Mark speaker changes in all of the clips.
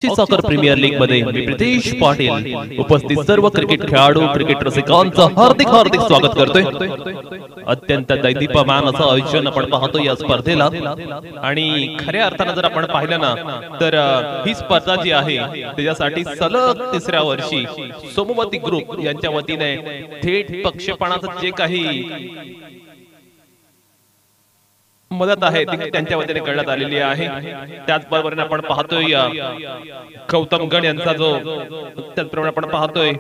Speaker 1: Soccer premier league मध्ये मी प्रितेश पाटील उपस्थित सर्व क्रिकेट खेळाडू क्रिकेट रसिकांचं हार्दिक हार्दिक स्वागत करतोय। अत्यंत दैदीप्यमान असं आयोजन आपण पाहतो या स्पर्धेला आणि खऱ्या अर्थाने जर आपण पाहिलं ना तर ही स्पर्धा जी आहे त्याच्यासाठी सलग तिसऱ्या वर्षी सोमवती ग्रुप यांच्या वतीने थेट प्रक्षेपणाचं जे काही मदत आहे ती त्यांच्या वतीने करण्यात आलेली आहे। त्याचबरोबर आपण पाहतोय गौतम गण यांचा जो त्याचप्रमाणे आपण पाहतोय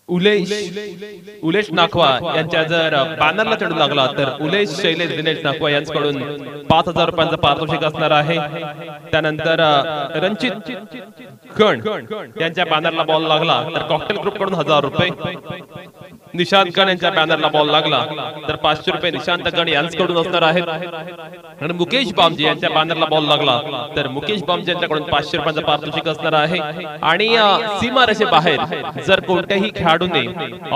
Speaker 1: उलेश नाखवा यांच्या जर बॅनरला चढू लागला तर उलेश शैलेश दिनेश नाखवा यांच्याकडून 5000 रुपयांचं पारितोषिक असणार आहे। त्यानंतर रणजित गण यांच्या बॅनरला बॉल लागला तर कॉकटेल ग्रुप कडून 1000 रुपये, निशांत गण यांच्या बॅनरला बॉल लागला तर 500 रुपये निशांत गण यांच्याकडून असणार आहेत। आणि मुकेश बामजी यांच्या बॅनरला बॉल लागला तर मुकेश बामजी यांच्याकडून 500 रुपयांचं पारितोषिक असणार आहे। आणि सीमारेषे बाहेर जर कोणत्याही खेळाडूने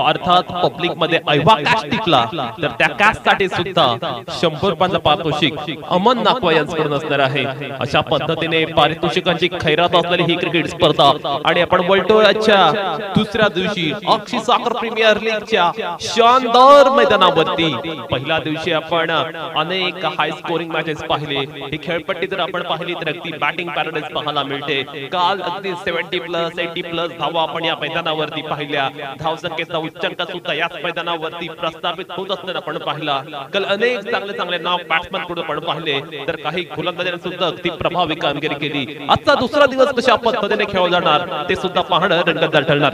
Speaker 1: अर्थात पब्लिक मध्ये अयवा कॅश टिकला तर त्या कॅश साठी सुद्धा 100 रुपयांचं पारितोषिक अमन नाखवा यांच्याकडून असणार आहे। अशा पद्धतीने पारितोषिकांची खैरात असलेली ही क्रिकेट स्पर्धा आणि आपण बोलतोय आजच्या दुसऱ्या दिवशी अक्षी साखर प्रीमियर लीगच्या शानदार मैदानावरती पहिल्या दिवशी आपण अनेक हाय स्कोरिंग मॅचेस पाहिले। ही खेळपट्टी जर आपण पाहिली तर अगदी बॅटिंग पॅराडाइज पाहायला मिळते। काल अगदी 70+ 80+ धावा आपण या मैदानावरती पाहिल्या। धावसंख्येचा उच्चांक सुद्धा याच मैदानावरती प्रस्थापित होत असताना आपण पाहिला। काल अनेक चांगले चांगले नाव बॅट्समन कडून आपण पाहिले तर काही गोलंदाजांनी सुद्धा अगदी प्रभावी कामगिरी केली। आजचा दुसरा दिवस कशा पद्धतीने खेळला जाणार ते सुद्धा पाहणं रंगतदार ठरणार।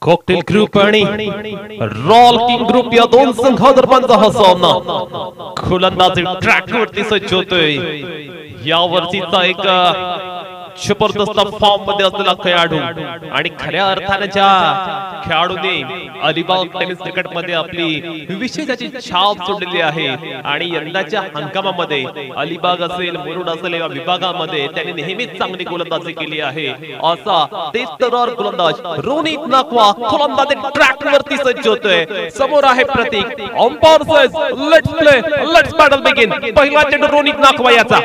Speaker 1: कॉकटेल ग्रुप आणि रॉयल किंग ग्रुप या दोन संघादरम्यानचा हा सामना गोलंदाजी ट्रॅकवरती सज्ज होतोय। या वर्षीचा एक जबरदस्त फॉर्म मध्ये असलेला खेळाडू आणि खऱ्या अर्थाने ज्या खेळाडूने अलिबाग टेनिस क्रिकेट मध्ये आपली विशेषाची छाप सोडलेली आहे आणि यंदाच्या हंगामामध्ये अलिबाग असेल मुरुड असेल या विभागामध्ये त्यांनी नेहमीच चांगली गोलंदाजी केली आहे। असा तेज तरार गोलंदाज रोनित नाखवा गोलंदाजी ट्रॅक वरती सज्ज होतोय। समोर आहे Prateek umpire says let's play let's battle begin. पहिला चेंडू रोनित नाखवा याचा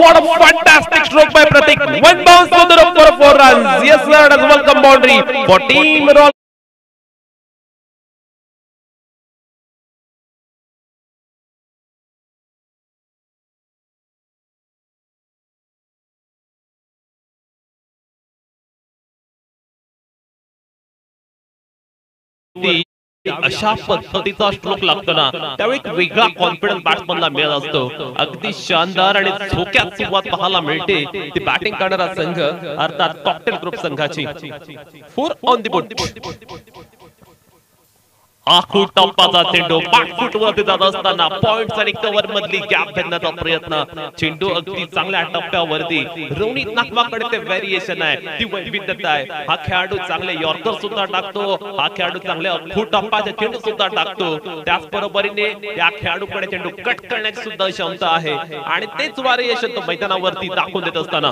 Speaker 1: what a fantastic stroke by Pratik, one bounce to the rope for 4 runs. Yes sir, that's welcome boundary for team Royal. अशा पद्धतीचा स्ट्रोक लागतो ना त्यावेळी वेगळा कॉन्फिडन्स बॅट्समनला मिळत असतो। अगदी शानदार आणि झोक्यात सुरुवात पाहायला मिळते ती बॅटिंग करणारा संघ अर्थात कॉकटेल ग्रुप संघाची। 4 ऑन द बोर्ड आखू टप्पाचा चेंडू बॅकफूट वरती जात असताना पॉइंट्स आणि कव्हर मधली गॅप भेदण्याचा प्रयत्न। चेंडू अगदी चांगल्या टप्प्यावरती रोनित नाखवाकडे ते व्हेरिएशन आहे ती वैविध्यता आहे। हा खेळाडू चांगले यॉर्कर सुद्धा टाकतो, हा खेळाडू चांगले आखू टप्पाचे चेंडू सुद्धा टाकतो। त्याच बरोबरीने या खेळाडूकडे चेंडू कट करण्याची सुद्धा क्षमता आहे आणि तेच व्हेरिएशन तो मैदानावरती दाखवून देत असताना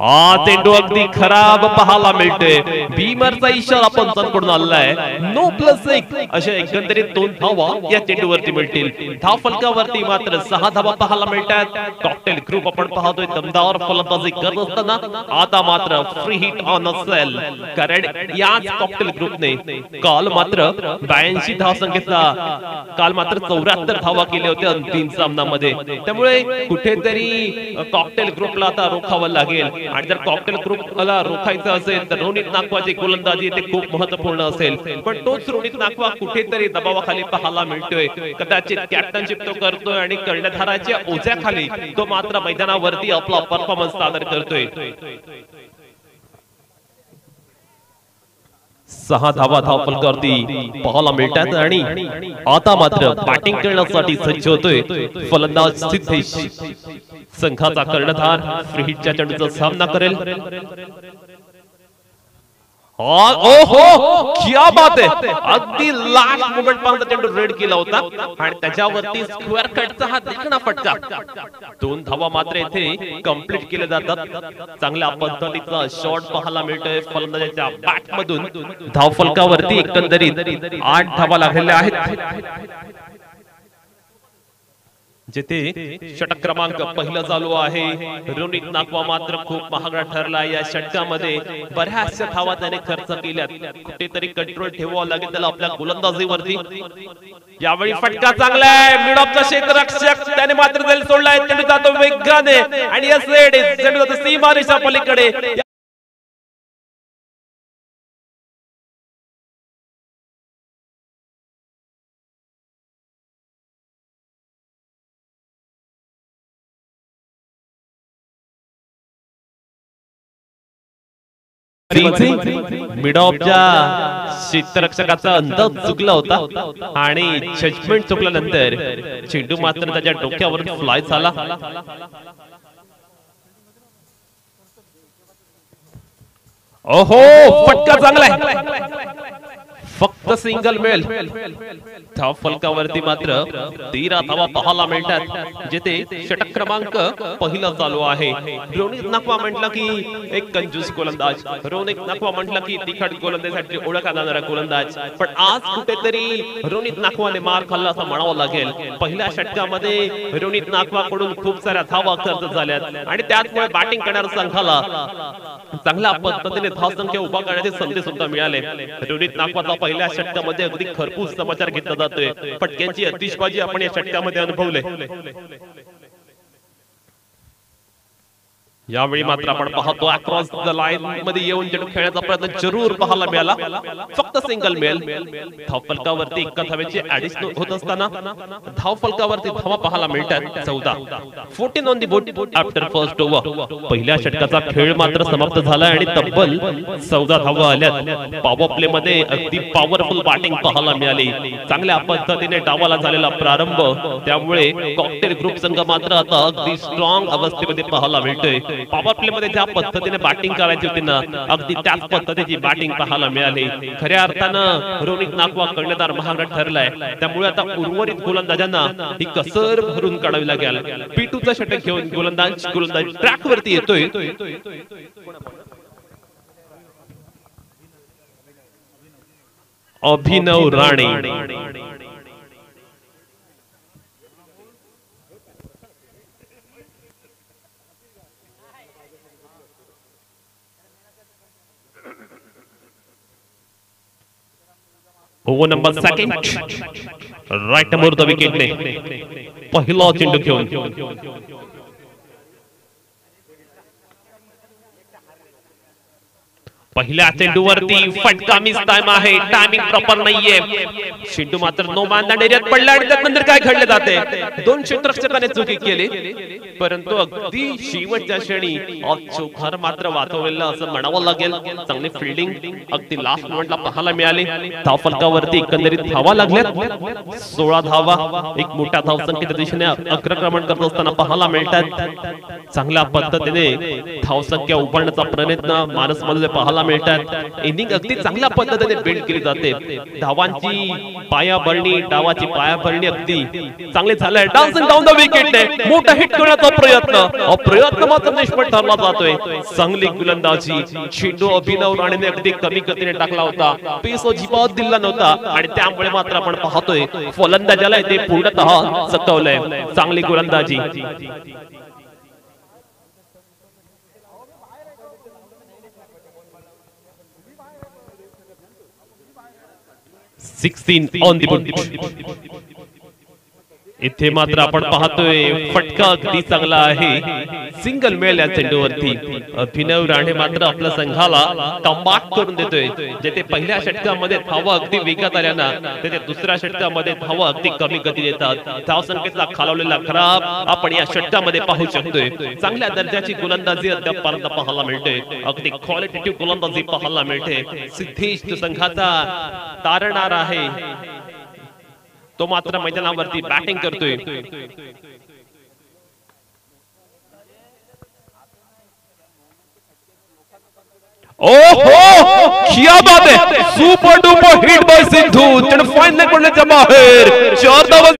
Speaker 1: हा चेंडू अगदी खराब पाहायला मिळतोय। भीमरचा इशारा पंचांकडून आलेला आहे। नो +1 अशा एकंदरीत 2 धावा या चेंडूवरती मिळतील। धाव फलकावरती मात्र 6 धावा पाहायला मिळतात। कॉकटेल ग्रुप आपण पाहतोय दमदार फलंदाजी करत असताना आता मात्र फ्री हिट ऑन असेल कारण याच कॉकटेल ग्रुपने काल मात्र 82 धावसंख्येचा काल मात्र 74 धावा केल्या होत्या अंतिम सामन्यामध्ये। त्यामुळे कुठेतरी कॉकटेल ग्रुपला आता रोखावं लागेल आणि जर कॉकटेल ग्रुपला रोखायचं असेल तर रोनित नाखवाची गोलंदाजी ते खूप महत्त्वपूर्ण असेल। पण तोच रोनित नाखवा कुठेतरी दबावाखाली पाहायला मिळतोय। कदाचित कॅप्टनशिप तो करतोय आणि कर्णधाराच्या ओझ्याखाली तो मात्र मैदानावरती आपला परफॉर्मन्स सादर करतोय। 6 धावा धाव फलकावरती पाहायला मिळतात आणि आता मात्र बॅटिंग करण्यासाठी सज्ज होतोय फलंदाज सिद्धेश। संघाचा कर्णधार फ्री हिटच्या चेंडूचा सामना करेल। ओहो क्या बात आहे, अगदी लास्ट मोमेंट पर्यंत चेंडू रेड केला होता आणि त्याच्यावरती स्क्वेअर कटचा हा देखणा फटका. 2 धावा मात्र येथे कंप्लीट केले जातात. चांगल्या पद्धतीचा शॉट पाहायला मिळतोय फलंदाजाच्या बॅट मधून. धाव फलकावरती एकंदरीत 8 धावा लागलेल्या आहेत. जिथे षटक क्रमांक पहिला चालू आहे. रोनित नाकवा मात्र खूप महागडा ठरला. या षटकामध्ये बऱ्याचशा धावा त्याने खर्च केल्यात. कुठेतरी कंट्रोल ठेवावा लागेल त्याला आपल्या गोलंदाजीवरती. यावेळी फटका चांगला आहे. मिड ऑफ द क्षेत्ररक्षक त्याने मात्र झेल सोडलाय. चेंडू जातो वेगाने आणि चेंडू जातो सीमारेषा पलीकडे. मिड ऑफच्या क्षेत्ररक्षकाचा अंदाज चुकला होता आणि जजमेंट चुकल्यानंतर चेंडू मात्र त्याच्या डोक्यावर फ्लाय झाला. ओहो फटका चांगला आहे. फक्त सिंगल मिळेल. धाव फलकावरती मात्र 13 धावा पाहायला मिळतात. जिथे षटक क्रमांक पहिला चालू आहे. रोनित नाकवा म्हटलं की एक कंजूस गोलंदाज, रोनित नाकवा म्हटलं की तिखट गोलंदाजीसाठी ओळखला जाणारा गोलंदाज. पण आज कुठेतरी रोनित नाकवाने मार खाल्ला असं म्हणावं लागेल. पहिल्या षटकामध्ये रोनित नाकवाकडून खूप साऱ्या धावा खर्च झाल्यात आणि त्याचमुळे बॅटिंग करणाऱ्या संघाला चांगल्या पद्धतीने धावसंख्या उभा करण्याचे संधी सुद्धा मिळाले. रोनित नाकवाचा पहिल्या षटकामध्ये अगदी खरपूस समाचार घेतला जातोय. फटक्यांची अतिशबाजी आपण या षटकामध्ये अनुभवले. यावेळी मात्र आपण पाहतो अक्रॉस द लाईन मध्ये येऊन चेंडू खेळण्याचा प्रयत्न जरूर पाहायला मिळाला. फक्त सिंगल मिळेल. धाव फलकावरती 1 धावेची ऍडिशनल होत असताना धाव फलकावरती धावा पाहायला मिळतात 14. 14 on the board after first over. पहिल्या षटकाचा खेळ मात्र समाप्त झाला आणि तब्बल 14 धावा आल्यात. पॉवर प्ले मध्ये अगदी पॉवरफुल बॅटिंग पाहायला मिळाली. चांगल्या पद्धतीने डावाला झालेला प्रारंभ, त्यामुळे कॉकटेल ग्रुप संघ मात्र आता अगदी स्ट्रॉंग अवस्थेमध्ये पाहायला मिळतोय. पॉवर प्ले मध्ये ज्या पद्धतीने बॅटिंग करायची होती ना, अगदी त्याच पद्धतीची बॅटिंग पाहायला मिळाली. खऱ्या अर्थानं रोनित नाकवा कर्णधार महागडा ठरलाय. त्यामुळे आता उर्वरित गोलंदाजांना ही कसर भरून काढावी लागेल. P2चा षटक घेऊन गोलंदाज ट्रॅक वरती येतोय. Abhinav Rane. Over number 2 right number the विकेटने पहिला चेंडू घेऊन पहिल्या चेंडूवरती फटका मिस टाइम आहे. टायमिंग प्रॉपर नाहीये. चेंडू मात्र नो मॅन एरियात पडला आणि त्यानंतर काय घडले जाते. 2 क्षेत्ररक्षकाने चुकी केली, परंतु अगदी शेवटच्या क्षणी चौकार मात्र वाचवलेला असं म्हणावं लागेल. चांगली फिल्डिंग अगदी लास्ट मोमेंटला पाहायला मिळाली. धाव फलकावरती एकंदरीत धावा लागल्यात 16 धावा. एक मोठ्या धावसंख्येच्या दिशेने अग्रक्रमण करत असताना पाहायला मिळतात. चांगल्या पद्धतीने धावसंख्या उभारण्याचा प्रयत्न मानसमध्ये पाहायला मिळतात. इनिंग अगदी चांगल्या पद्धतीने बिल्ड केली जाते. धावांची पायाभरणी, डावाची पायाभरणी अगदी चांगली झालंय. डान्सिंग डाऊन द विकेटने मोठा हिट करण्याचा प्रयत्न मात्र निष्फळ ठरला जातोय. चांगली गोलंदाजी. चेंडू अभिनव राणेने अगदी कमी गतीने टाकला होता. पेस अजिबात दिला नव्हता आणि त्यामुळे मात्र आपण पाहतोय फलंदाजाला ते पूर्णतः चकवलंय. चांगली गोलंदाजी. 16 ऑन दी बोर्ड. इथे मात्र आपण पाहतोय फटका अगदी चांगला आहे. सिंगल मिळेल या चेंडूवरती. अभिनव राणे मात्र आपल्या संघाला कमबॅक करून देतोय. जेथे पहिल्या षटकामध्ये धावा अगदी वेगात आल्या ना, तेथे दुसऱ्या षटकामध्ये धावा अगदी कमी गती देतात. धावसंख्येचा खालावलेला खराब आपण या षटकामध्ये पाहू शकतोय. चांगल्या दर्जाची गोलंदाजी अद्यापर्यंत पाहायला मिळते. अगदी क्वालिटेटिव्ह गोलंदाजी पाहायला मिळते. सिद्धेश संघाचा तारणार आहे, तो मात्र मैदानावरती बॅटिंग करतोय. ओहो क्या बात है, super duper hit by Sindhu. त्याने फाइनल पडल्याच्या बाहेर 4 धावा.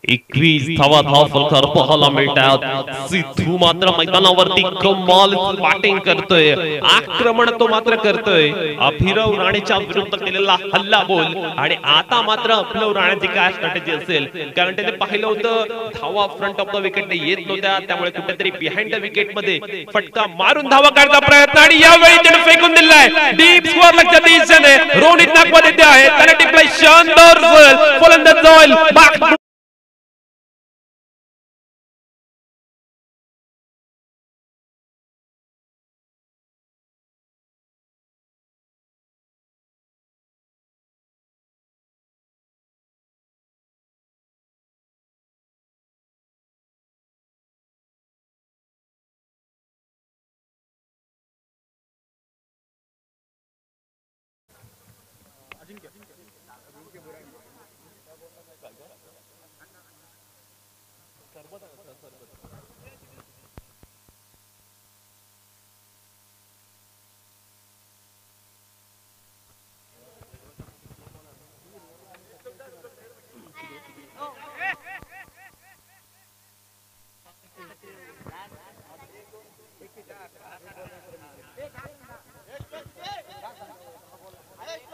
Speaker 1: एकवीस धावा धावफलक पाहायला मिळतात. सिद्धू मात्र मैदानावरती कमाल बॅटिंग करतोय, आक्रमण तो मात्र करतोय. अभिनव राणेच्या विरुद्ध केलेला हल्ला बोल. आणि आता मात्र अभिनव राणेची काय स्ट्रॅटेजी असेल, कारण त्याने पाहिलं होतं धावा फ्रंट ऑफ द विकेट येत नव्हत्या, त्यामुळे कुठेतरी बिहाइंड द विकेट मध्ये फटका मारून धावा काढण्याचा प्रयत्न. आणि यावेळी त्याने फेकून दिलाय डीप स्कोअर लगच्या दिशेने. रोनित नागवा देते आहे, त्याने टिपलाय शानदार फलंदाज जाईल back.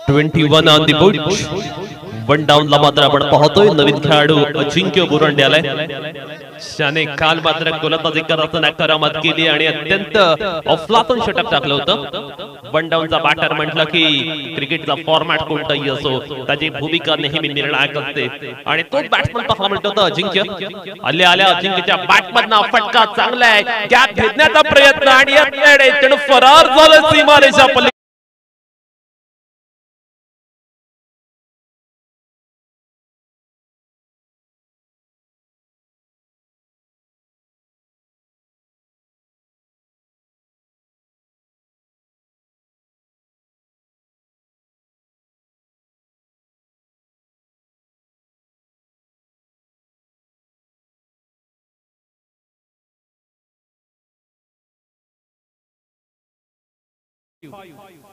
Speaker 1: Twenty-one on the board. One down ला मात्र आपण पाहतोय नवीन खेळाडू अजिंक्य बुरांडे आलाय. त्याने काल मात्र गोलंदाजी करताना करामत केली आणि अत्यंत अफलातून षटक टाकलं होतं. वन डाऊनचा बॅटर म्हटलं की क्रिकेटचा फॉर्मॅट कोणताही असो, त्याची भूमिका नेहमी निर्णायक असते. आणि तोच बॅट्समन पाहायला मिळतो होता अजिंक्य. आल्या आल्या अजिंक्यच्या बॅटमधना फटका चांगला आहे, गॅप घेण्याचा प्रयत्न आणि त्याने फरार झालं सीमारेषा पलीकडे.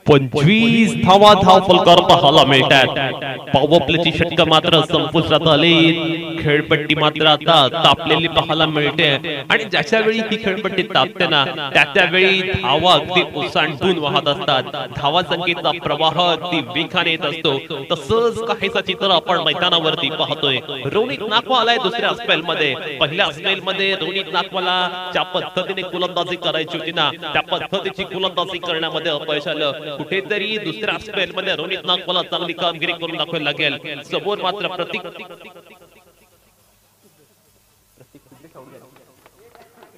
Speaker 1: पंचवीस धावा धावफलकार पाहायला मिळतात. पॉवर प्लेची षटकं मात्र संपुष्टात आली. खेळपट्टी मात्र आता तापलेली पाहायला मिळते. आणि ज्याच्या वेळी ही खेळपट्टी तापते ना, त्या वेळी धावा अगदी ओसांडून वाहत असतात. धावा संख्येचा प्रवाह अगदी वेगाने येत असतो. तसंच काहीसा चित्र आपण मैदानावरती पाहतोय. रोनित नागवा आलाय दुसऱ्या स्पेल मध्ये. पहिल्या स्पेल मध्ये रोनित नागवाला ज्या पद्धतीने गोलंदाजी करायची होती ना, त्या पद्धतीची गोलंदाजी करण्यामध्ये अपयश आलं. कुठेतरी दुसऱ्या स्पेल मध्ये रोनित नागवाला चांगली कामगिरी करून दाखवायला लागेल. समोर मात्र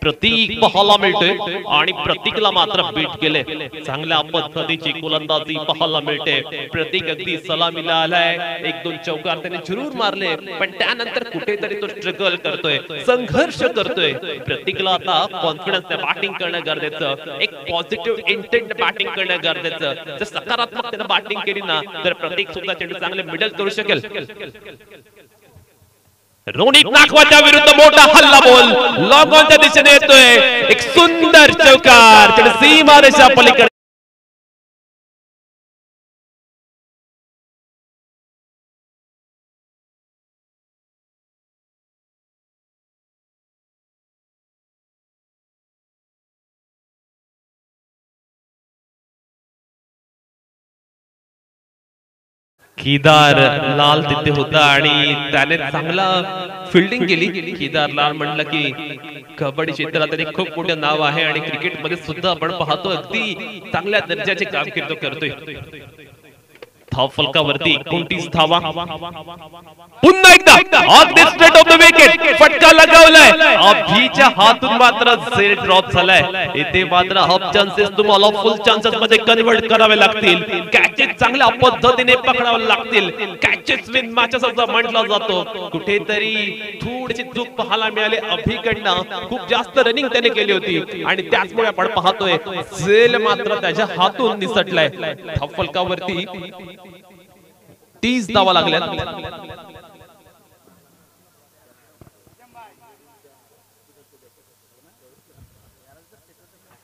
Speaker 1: प्रतीक पाहायला मिळते आणि प्रतीकला मात्र बीट केले. चांगल्या पद्धतीची गोलंदाजी पाहायला मिळते. प्रतीक अगदी सलामीला आलाय. 1-2 चौकार त्याने जरूर मारले, पण त्यानंतर कुठेतरी तो स्ट्रगल करतोय, संघर्ष करतोय. प्रतीकला आता कॉन्फिडन्सने बॅटिंग करणं गरजेचं, एक पॉझिटिव्ह इंटेंट बॅटिंग करणं गरजेचं. जर सकारात्मकतेने बॅटिंग केली ना, तर प्रतीक सुद्धा चेंडू चांगले मिडल करू शकेल. रोनित नागवाच्या विरुद्ध मोठा हल्ला बोल लॉंग ऑनच्या दिशेने येतोय. एक सुंदर चौकार सीमारेषा पलीकडे. केदार लाल तिथे होता आणि त्याने चांगला फिल्डिंग केली. केदार लाल म्हणलं की कबड्डी क्षेत्रात त्याने खूप मोठं नाव आहे आणि क्रिकेटमध्ये सुद्धा आपण पाहतो अगदी चांगल्या दर्जाचे कामगिरी करतोय. धावफलकावरती 29 धावा. पुन्हा एकदा on the straight of the wicket फटका लगावलाय. अभिच्या हातून मात्र सेट ड्रॉप झालाय. इथे मात्र हाफ चान्सेस तुम्हाला फुल चान्सेस मध्ये कन्वर्ट करावे लागतील. कॅचेस चांगल्या पद्धतीने पकडावे लागतील. कॅचेस विन मॅचेस असं म्हटलं जातो. कुठेतरी थोडीशी चूक पाहायला मिळाली अभिकडनं. खूप जास्त रनिंग त्याने केली होती आणि त्याचमुळे आपण पाहतोय झेल मात्र त्याच्या हातून निसटलाय. धावफलकावरती 30 धावा लागल्यात.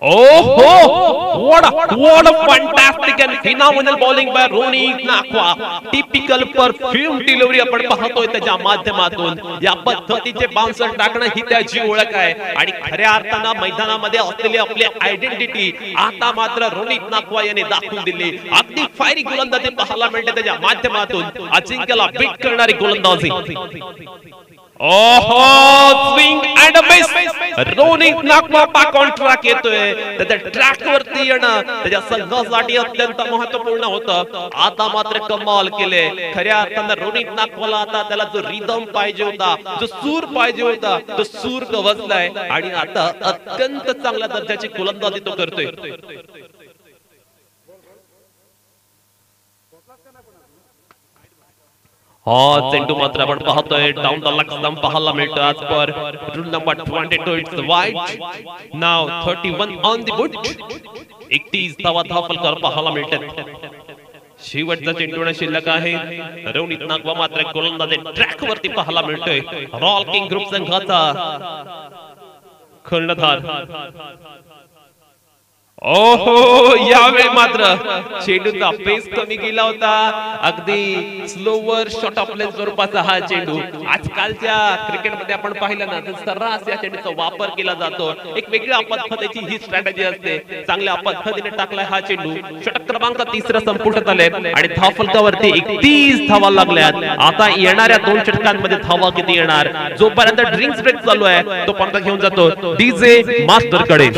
Speaker 1: Oh, what a fantastic and phenomenal bowling by Ronit Nakwa. Typical perfume delivery आपण पाहतोय त्याच्या माध्यमातून. या पद्धतीचे बाउन्सर टाकणं ही त्याची ओळख आहे आणि खऱ्या अर्थानं मैदानामध्ये असलेली आपली आयडेंटिटी आता मात्र रोनित नाकवा यांनी दाखवून दिली. अगदी फायरिंग गोलंदाजी पाहायला मिळते त्याच्या माध्यमातून. अजिंक्यला बीट करणारी गोलंदाजी. ओहो, swing and miss. Ronit Nakwa back on track येतोय. त्याच्या ट्रॅक वरती येणं त्याच्या संघासाठी अत्यंत महत्त्वपूर्ण होतं. आता मात्र कमाल केले. खऱ्या अर्थानं रोनित नाकवाला आता त्याला जो रिदम पाहिजे होता, जो सूर पाहिजे होता, तो सूर गवसलाय आणि आता अत्यंत चांगल्या दर्जाची गोलंदाजी तो करतोय. हा चेंडू मात्र आपण पाहतोय डाऊन द लेग स्टंप पाहायला मिळतो. आज per rule number 22 it's wide. नाव 31 ऑन द बुट. 31 धावा धावफलकावर पाहायला मिळतात. शेवटचा चेंडू शिल्लक आहे. रोनित नाकवा मात्र गोलंदाजी ट्रॅक वरती पाहायला मिळतोय. रॉयल किंग ग्रुप संघाचा कर्णधार. ओहो, यावेळी मात्र चेंडूचा पेस कमी केला होता. अगदी स्लोवर शॉट ऑफ लेंथ स्वरूपाचा हा चेंडू. आजकालच्या क्रिकेटमध्ये आपण पाहिलं ना तर सर्रास या चेंडूचा वापर केला जातो. एक वेगळ्या पद्धतीची ही स्ट्रॅटेजी असते. चांगल्या पद्धतीने टाकलाय हा चेंडू. षटक क्रमांक 3 संपुष्टात आले आणि धावफलकावरती 31 धावा लागल्यात. आता येणाऱ्या 2 षटकांमध्ये धावा किती येणार? जोपर्यंत ड्रिंक्स ब्रेक चालू आहे तोपर्यंत घेऊन जातो डीजे मास्टर कडे.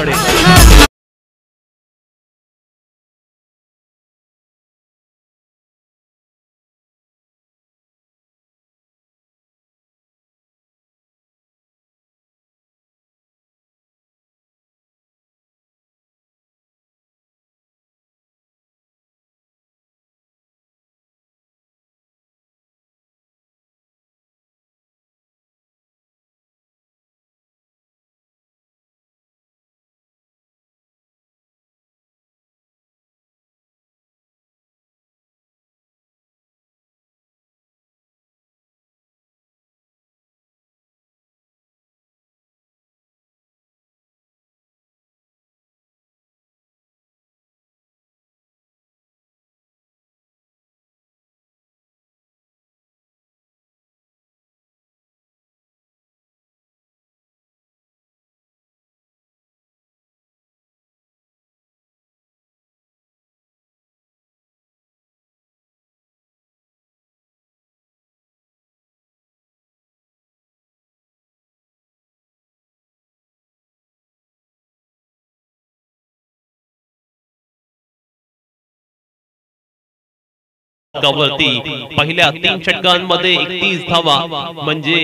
Speaker 1: वरती पहिल्या 3 षटकांमध्ये 31 धावा म्हणजे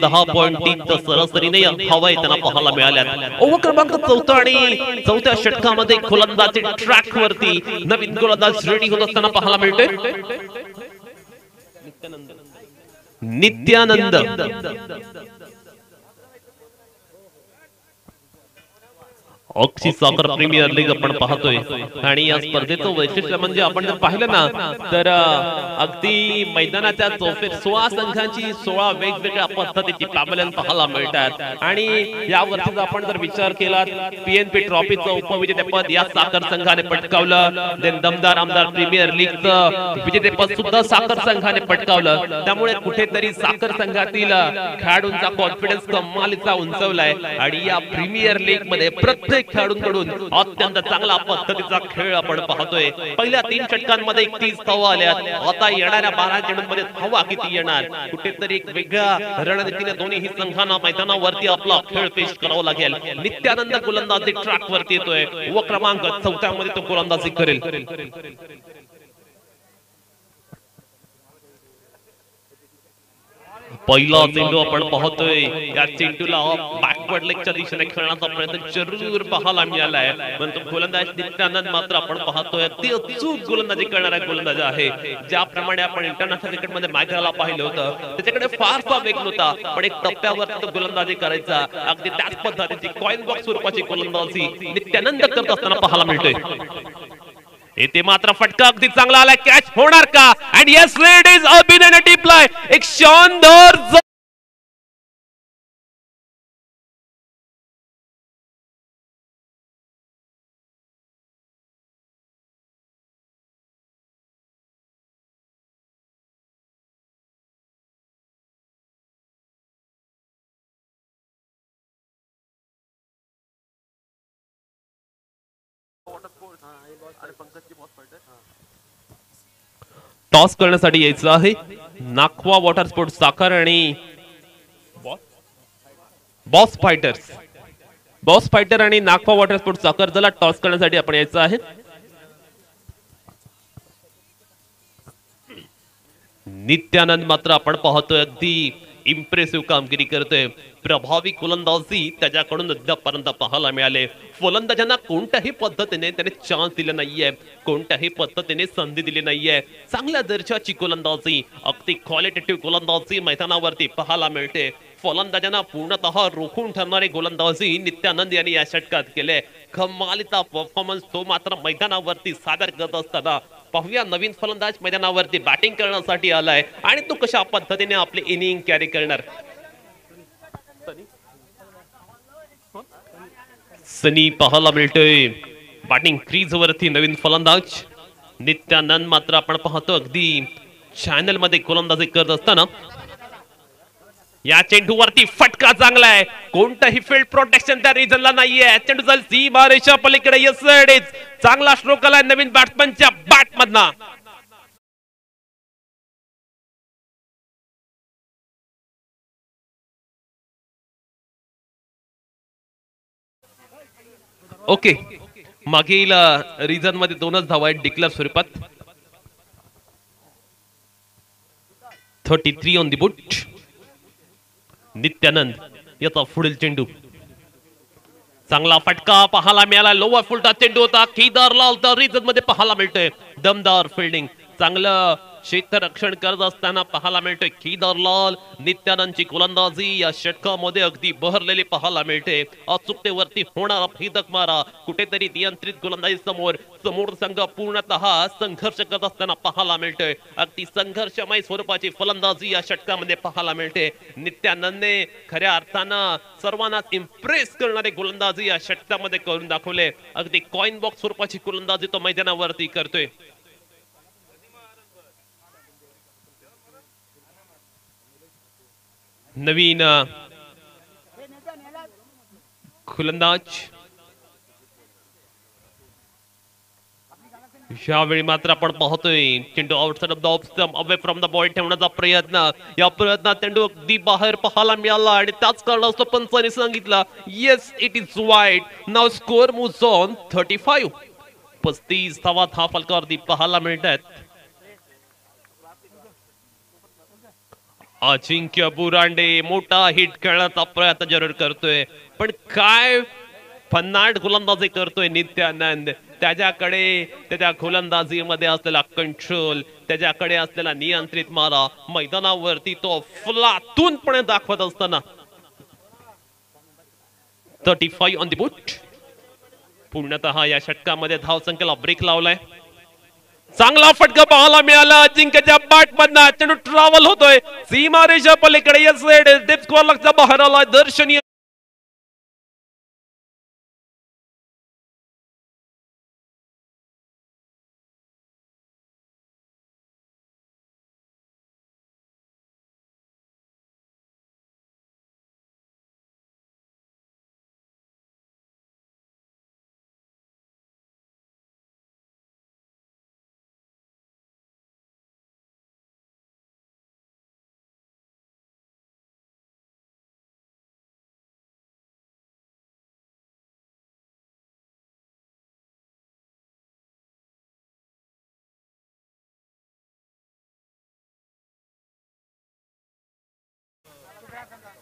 Speaker 1: 10.3 सरासरीने धावा त्यांना पाहायला मिळाल्या. ओव्हर क्रमांक 4 आणि 4थ्या षटकामध्ये गोलंदाजी ट्रॅक वरती नवीन गोलंदाज रेडी होत असताना पाहायला मिळते. Nityanand oxy soccer premier league आपण पाहतोय आणि या स्पर्धेचं वैशिष्ट्य म्हणजे आपण जर पाहिलं ना तर अगदी मैदानाच्या 16 संघांची 16 वेगवेगळ्या पद्धतीची पॅव्हलियन पाहायला मिळतात आणि या वर्षीचा आपण जर विचार केला पीएनपी ट्रॉफीचं उपविजेतेपद या साखर संघाने पटकावलं. देन दमदार आमदार प्रीमियर लीगचं विजेतेपद सुद्धा साखर संघाने पटकावलं. त्यामुळे कुठेतरी साखर संघातील खेळाडूंचा कॉन्फिडन्स कमालीचा उंचावलाय आणि या प्रीमियर लीग मध्ये प्रत्येक खेळाडूंकडून अत्यंत चांगला पद्धतीचा खेळ आपण पाहतोय. पहिल्या 3 षटकांमध्ये 31 धावा आल्या. आता येणाऱ्या 12 चेंडूंमध्ये धावा किती येणार? कुठेतरी एक वेगळ्या रणनीतीने दोन्ही संघांना मैदानावरती आपला खेळ पेश करावा लागेल. नित्यानंद गोलंदाजी ट्रॅक वरती येतोय व क्रमांक 4 मध्ये तो गोलंदाजी करेल. पहिला चेंडू आपण पाहतोय या चेंडूला बॅकवर्ड लेगच्या दिशेने खेळण्याचा प्रयत्न जरूर पाहायला मिळालाय, परंतु गोलंदाज नित्यानंद मात्र आपण पाहतोय अगदी अचूक गोलंदाजी करणारा गोलंदाज आहे. ज्याप्रमाणे आपण इंटरनॅशनल क्रिकेटमध्ये मॅकग्राला पाहिलं होतं त्याच्याकडे फारसा वेग नव्हता, पण एक टप्प्यावर तो गोलंदाजी करायचा. अगदी त्याच पद्धतीची कॉइन बॉक्स स्वरूपाची गोलंदाजी नित्यानंद करत असताना पाहायला मिळतोय. इथे मात्र फटका अगदी चांगला आला, कॅच होणार का? अँड येस इट इज अभिनय टिपलाय एक शानदार टॉस करण्यासाठी यायचं आहे नाखवा वॉटर स्पोर्ट्स साखर आणि बॉस फायटर आणि नाखवा वॉटर स्पोर्ट्स साखर जला टॉस करण्यासाठी आपण यायचं आहे. नित्यानंद मात्र आपण पाहतोय अगदी इम्प्रेसिव्ह कामगिरी करतोय. प्रभावी गोलंदाजी त्याच्याकडून अद्यापर्यंत पाहायला मिळाले. फलंदाजांना कोणत्याही पद्धतीने त्याने चान्स दिला नाहीये, कोणत्याही पद्धतीने संधी दिली नाहीये. चांगल्या दर्जाची गोलंदाजी, अगदी क्वालिटेटिव्ह गोलंदाजी मैदानावरती पाहायला मिळते. फलंदाजांना पूर्णतः रोखून ठरणारी गोलंदाजी नित्यानंद यांनी या षटकात केले. कमालीचा परफॉर्मन्स तो मात्र मैदानावरती सादर करत असताना पाहूया नवीन फलंदाज मैदानावरती बॅटिंग करण्यासाठी आलाय आणि तो कशा पद्धतीने आपली इनिंग कॅरी करणार. सनी पाहायला मिळतोय बॅटिंग क्रीज वरती नवीन फलंदाज नित्यानंद मात्र आपण पाहतो अगदी चॅनल मध्ये गोलंदाजी करत असताना या चेंडूवरती फटका चांगला आहे. कोणताही फील्ड प्रोटेक्शन त्या रिजनला नाहीये. चेंडू जाईल सीमा रेषा पलीकडे. यस इट इज चांगला स्ट्रोक आलाय नवीन बॅट्समनच्या बॅट मधना. ओके, मागील रिझन मध्ये 2च धावा आहेत डिक्लेअर स्वरूपात. 33 ऑन दी बुट. नित्यानंद याचा पुढील चेंडू चांगला फटका पाहायला मिळाला. लोवर फुलटा चेंडू होता. केदारलाल तर रिझन मध्ये पाहायला मिळतोय. दमदार फिल्डिंग, चांगलं क्षेत्ररक्षण करत असताना पाहायला मिळतोय केदारलाल. नित्यानंदची गोलंदाजी या षटकामध्ये अगदी बहरलेली पाहायला मिळते. अचूकतेवरती होणारा भेदक मारा, कुठेतरी नियंत्रित गोलंदाजी समोर संघ पूर्णतः संघर्ष करत असताना पाहायला मिळतोय. अगदी संघर्षमय स्वरूपाची फलंदाजी या षटकामध्ये पाहायला मिळते. नित्यानंदने खऱ्या अर्थानं सर्वांनाच इम्प्रेस करणारे गोलंदाजी या षटकामध्ये करून दाखवले. अगदी कॉइन बॉक्स स्वरूपाची गोलंदाजी तो मैदानावरती करतोय. नवीन गोलंदाज यावेळी मात्र आपण पाहतोय चेंडू outside of the off stump away from the ball ठेवण्याचा प्रयत्न. या प्रयत्नात चेंडू अगदी बाहेर पाहायला मिळाला आणि त्याच कारणास्तव पंचांनी सांगितलं yes it is wide. Now score moves on 35. 35 धावा हा फलकावरती पाहायला मिळतात. अजिंक्य बुरांडे मोठा हिट खेळण्याचा प्रयत्न जरूर करतोय, पण काय फन्नाट गोलंदाजी करतोय नित्यानंद. त्याच्याकडे त्याच्या गोलंदाजीमध्ये असलेला कंट्रोल, त्याच्याकडे असलेला नियंत्रित मारा मैदानावरती तो फलातूनपणे दाखवत असताना 35 ऑन द बुट. पूर्णतः या षटकामध्ये धावसंख्येला ब्रेक लावलाय. चांगला फटका पाहायला मिळाला अजिंक्यच्या बॅट मधनं. चेंडू ट्रॅव्हल होतोय सीमा रेषा पलीकडे. Yes it is deep score लागचा बाहेर आला. दर्शनीय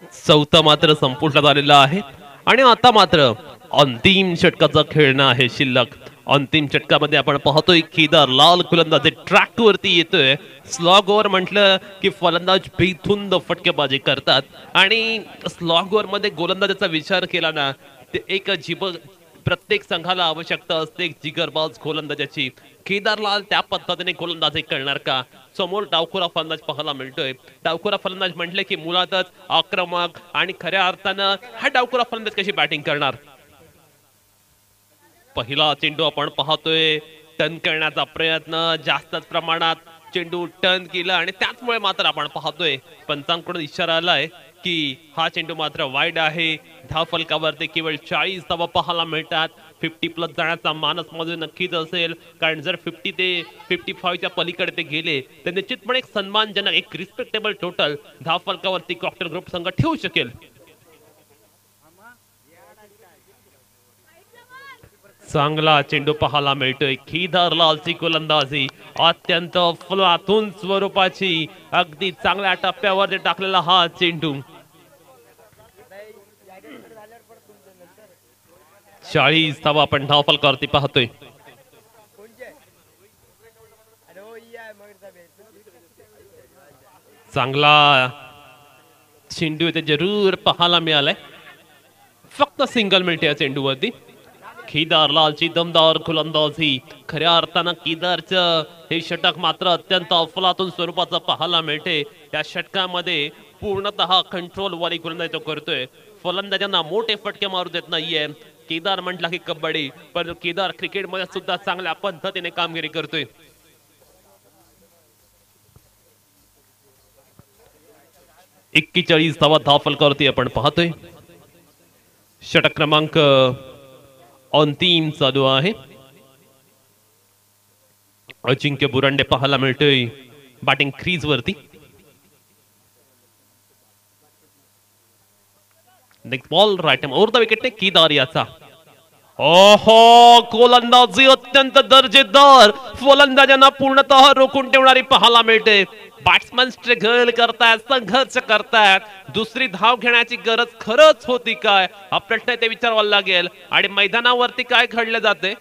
Speaker 1: चौथा मात्र संपुष्टात आलेला आहे आणि आता मात्र अंतिम षटकाचा खेळणं आहे शिल्लक. अंतिम षटकामध्ये आपण पाहतोय केदार लाल गोलंदाज ट्रॅक वरती येतोय. स्लॉग ओव्हर म्हटलं की फलंदाज बेधुंद फटकेबाजी करतात आणि स्लॉग ओव्हर मध्ये गोलंदाजाचा विचार केला ना ते एक प्रत्येक संघाला आवश्यकता असते जिगरबाज गोलंदाजाची. केदारलाल त्या पद्धतीने गोलंदाजी करणार का? समोर डावखुरा फलंदाज पाहायला मिळतोय. डावखुरा फलंदाज म्हटले की मुळातच आक्रमक आणि खऱ्या अर्थानं हा डावखुरा फलंदाज कशी बॅटिंग करणार. पहिला चेंडू आपण पाहतोय टर्न करण्याचा प्रयत्न जास्तच प्रमाणात चेंडू टर्न केला आणि त्याचमुळे मात्र आपण पाहतोय पंचांकडून इशारा आलाय की हा चेंडू मात्र वाईड आहे. धाव फलकावरती केवळ 40 धावा पाहायला मिळतात. 50+ जाण्याचा मानस मध्ये नक्कीच असेल कारण जर 50 ते 55च्या पलीकडे ते गेले तर निश्चितपणे एक सन्मानजनक एक रिस्पेक्टेबल टोटल धाव फलकावरती कॉकटेल ग्रुप संघ ठेवू शकेल. चांगला चेंडू पाहायला मिळतोय. केदारलालची गोलंदाजी अत्यंत फुलातून स्वरूपाची अगदी चांगल्या टप्प्यावर टाकलेला हा चेंडू. 40 धावा आपण धाव फलकावरती पाहतोय. चांगला चेंडू इथे जरूर पाहायला मिळालाय. फक्त सिंगल मिनिट या चेंडूवरती. केदारलालची दमदार गोलंदाजी. खऱ्या अर्थानं केदारचं हे षटक मात्र अत्यंत अफलातून स्वरूपाचं पाहायला मिळते. त्या षटकामध्ये पूर्णतः कंट्रोल वाली गोलंदाजी तो करतोय. फलंदाजांना मोठे फटके मारू देत नाहीये. केदार म्हटला की कबड्डी पण केदार क्रिकेटमध्ये सुद्धा चांगल्या पद्धतीने कामगिरी करतोय. एक्केचाळीस धावा धाव फलकावरती आपण पाहतोय. षटक क्रमांक अंतिम चालू आहे. अजिंक्य बुरांडे पाहायला मिळतोय बॅटिंग क्रीज वरती. Next ball right over the wicket ने केदार याचा. ओहो गोलंदाजी अत्यंत दर्जेदार. फलंदाजांना पूर्णतः रोखून ठेवणारी पाहायला मिळते. बॅट्समन स्ट्रगल करतायत संघर्ष करतायत. दुसरी धाव घेण्याची गरज खरंच होती काय हा प्रश्न ते विचारावा लागेल आणि मैदानावरती काय घडलं जाते.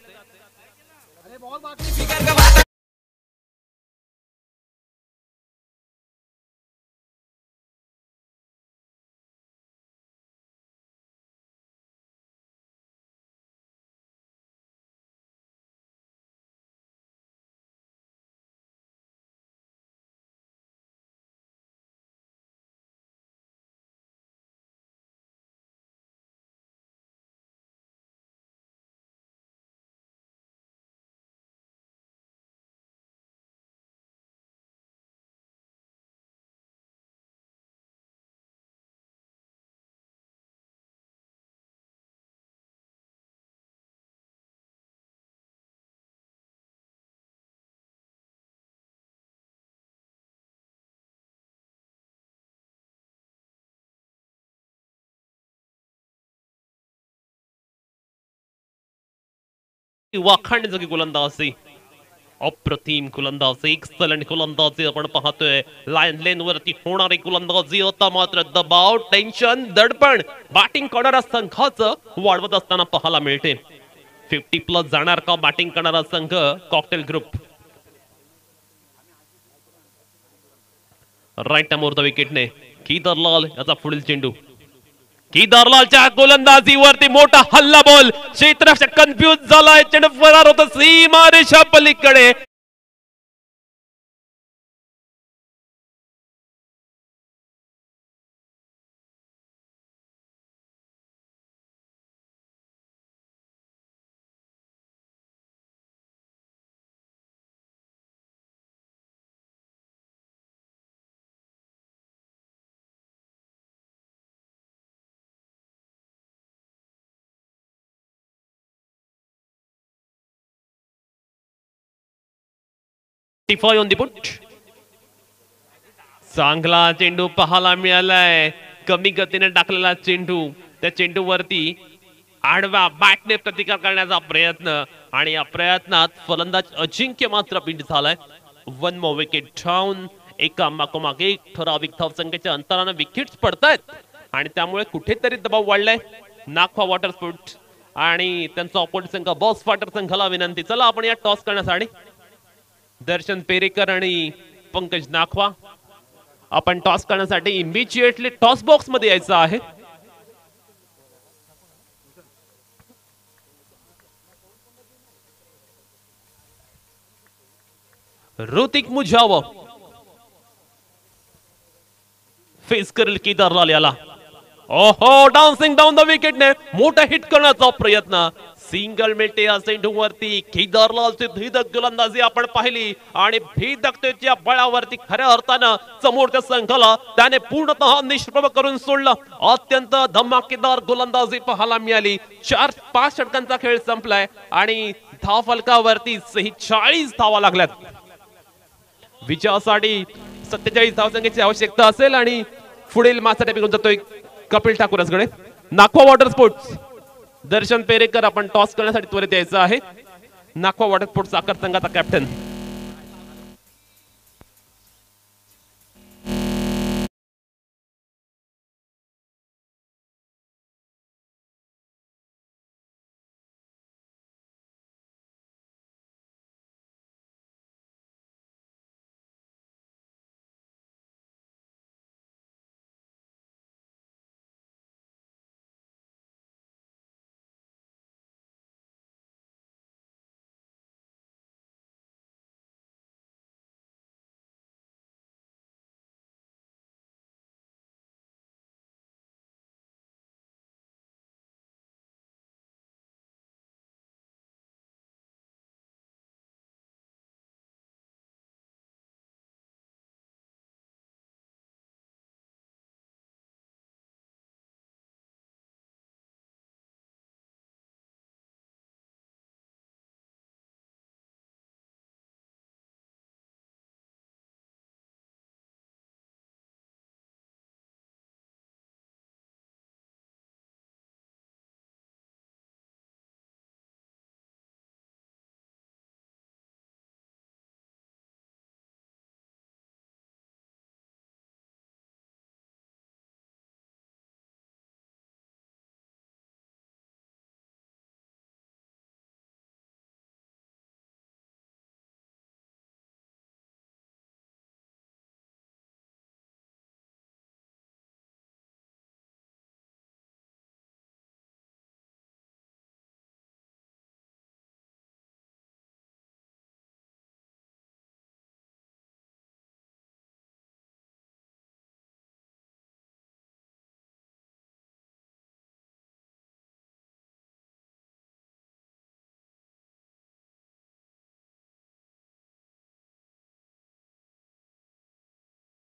Speaker 1: वाखाणण्याजोगी गोलंदाजी. अप्रतिम गोलंदाजी. एक्सलंट गोलंदाजी आपण पाहतोय. लाईन लेन वरती होणारी गोलंदाजी. आता मात्र दबाव टेन्शन दडपण बॅटिंग करणाऱ्या संघाचं वाढवत असताना पाहायला मिळते. 50+ जाणार का बॅटिंग करणारा संघ cocktail group. Right over the विकेटने केदारलाल याचा पुढील चेंडू. केदारलालच्या गोलंदाजीवरती मोठा हल्ला बॉल. क्षेत्ररक्षक कन्फ्यूज झालाय. चेंडू फरार होतो सीमारेषा पलीकडे. On the put. चांगला चेंडू पाहायला मिळालाय. कमी गतीने टाकलेला चेंडू. त्या चेंडूवरती आडव्या बॅटने प्रतिकार करण्याचा प्रयत्न आणि या प्रयत्नात फलंदाज अजिंक्य मात्र बीट झालाय. 1 more विकेट डाऊन. एका मागोमाग एक ठराविक धावसंख्येच्या अंतराने विकेट्स पडतायत. आणि त्यामुळे कुठेतरी दबाव वाढलाय नागवा वॉटर स्पोर्ट आणि त्यांचा ऑपोजिट संघ बॉस फाटर संघाला विनंती, चला आपण या टॉस करण्यासाठी दर्शन पेरेकर आणि पंकज नाखवा आपण टॉस करण्यासाठी इमिजिएटली टॉस बॉक्स मध्ये यायचं आहे. ऋतिक मुजाव फेस करेल केदारलाल याला. ओहो, डान्सिंग डाऊन द विकेट ने मोठा हिट करण्याचा प्रयत्न, सिंगल मिळते या चेंडूवरती. केदारलालची भेदक गोलंदाजी आपण पाहिली आणि भेदकतेच्या बळावरती खऱ्या अर्थानं समोरच्या संघाला त्याने पूर्णतः निष्प्रभ करून सोडलं. अत्यंत धमाकेदार गोलंदाजी पाहायला मिळाली. 4-5 षटकांचा खेळ संपलाय आणि धाव फलकावरती 40 धावा लागल्यात. विजयासाठी 47 धावसंख्येची आवश्यकता असेल आणि पुढील मासाठी पिकून जातोय कपिल ठाकूरकडे. नागवा वॉटर स्पोर्ट्स दर्शन पेरेकर आपण टॉस करण्यासाठी त्वरित यायचं आहे. नागवा वॉटर स्पोर्ट्स साखर संघाचा कॅप्टन.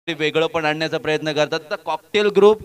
Speaker 2: वेगळं पण आणण्याचा प्रयत्न करतात. तर कॉकटेल ग्रुप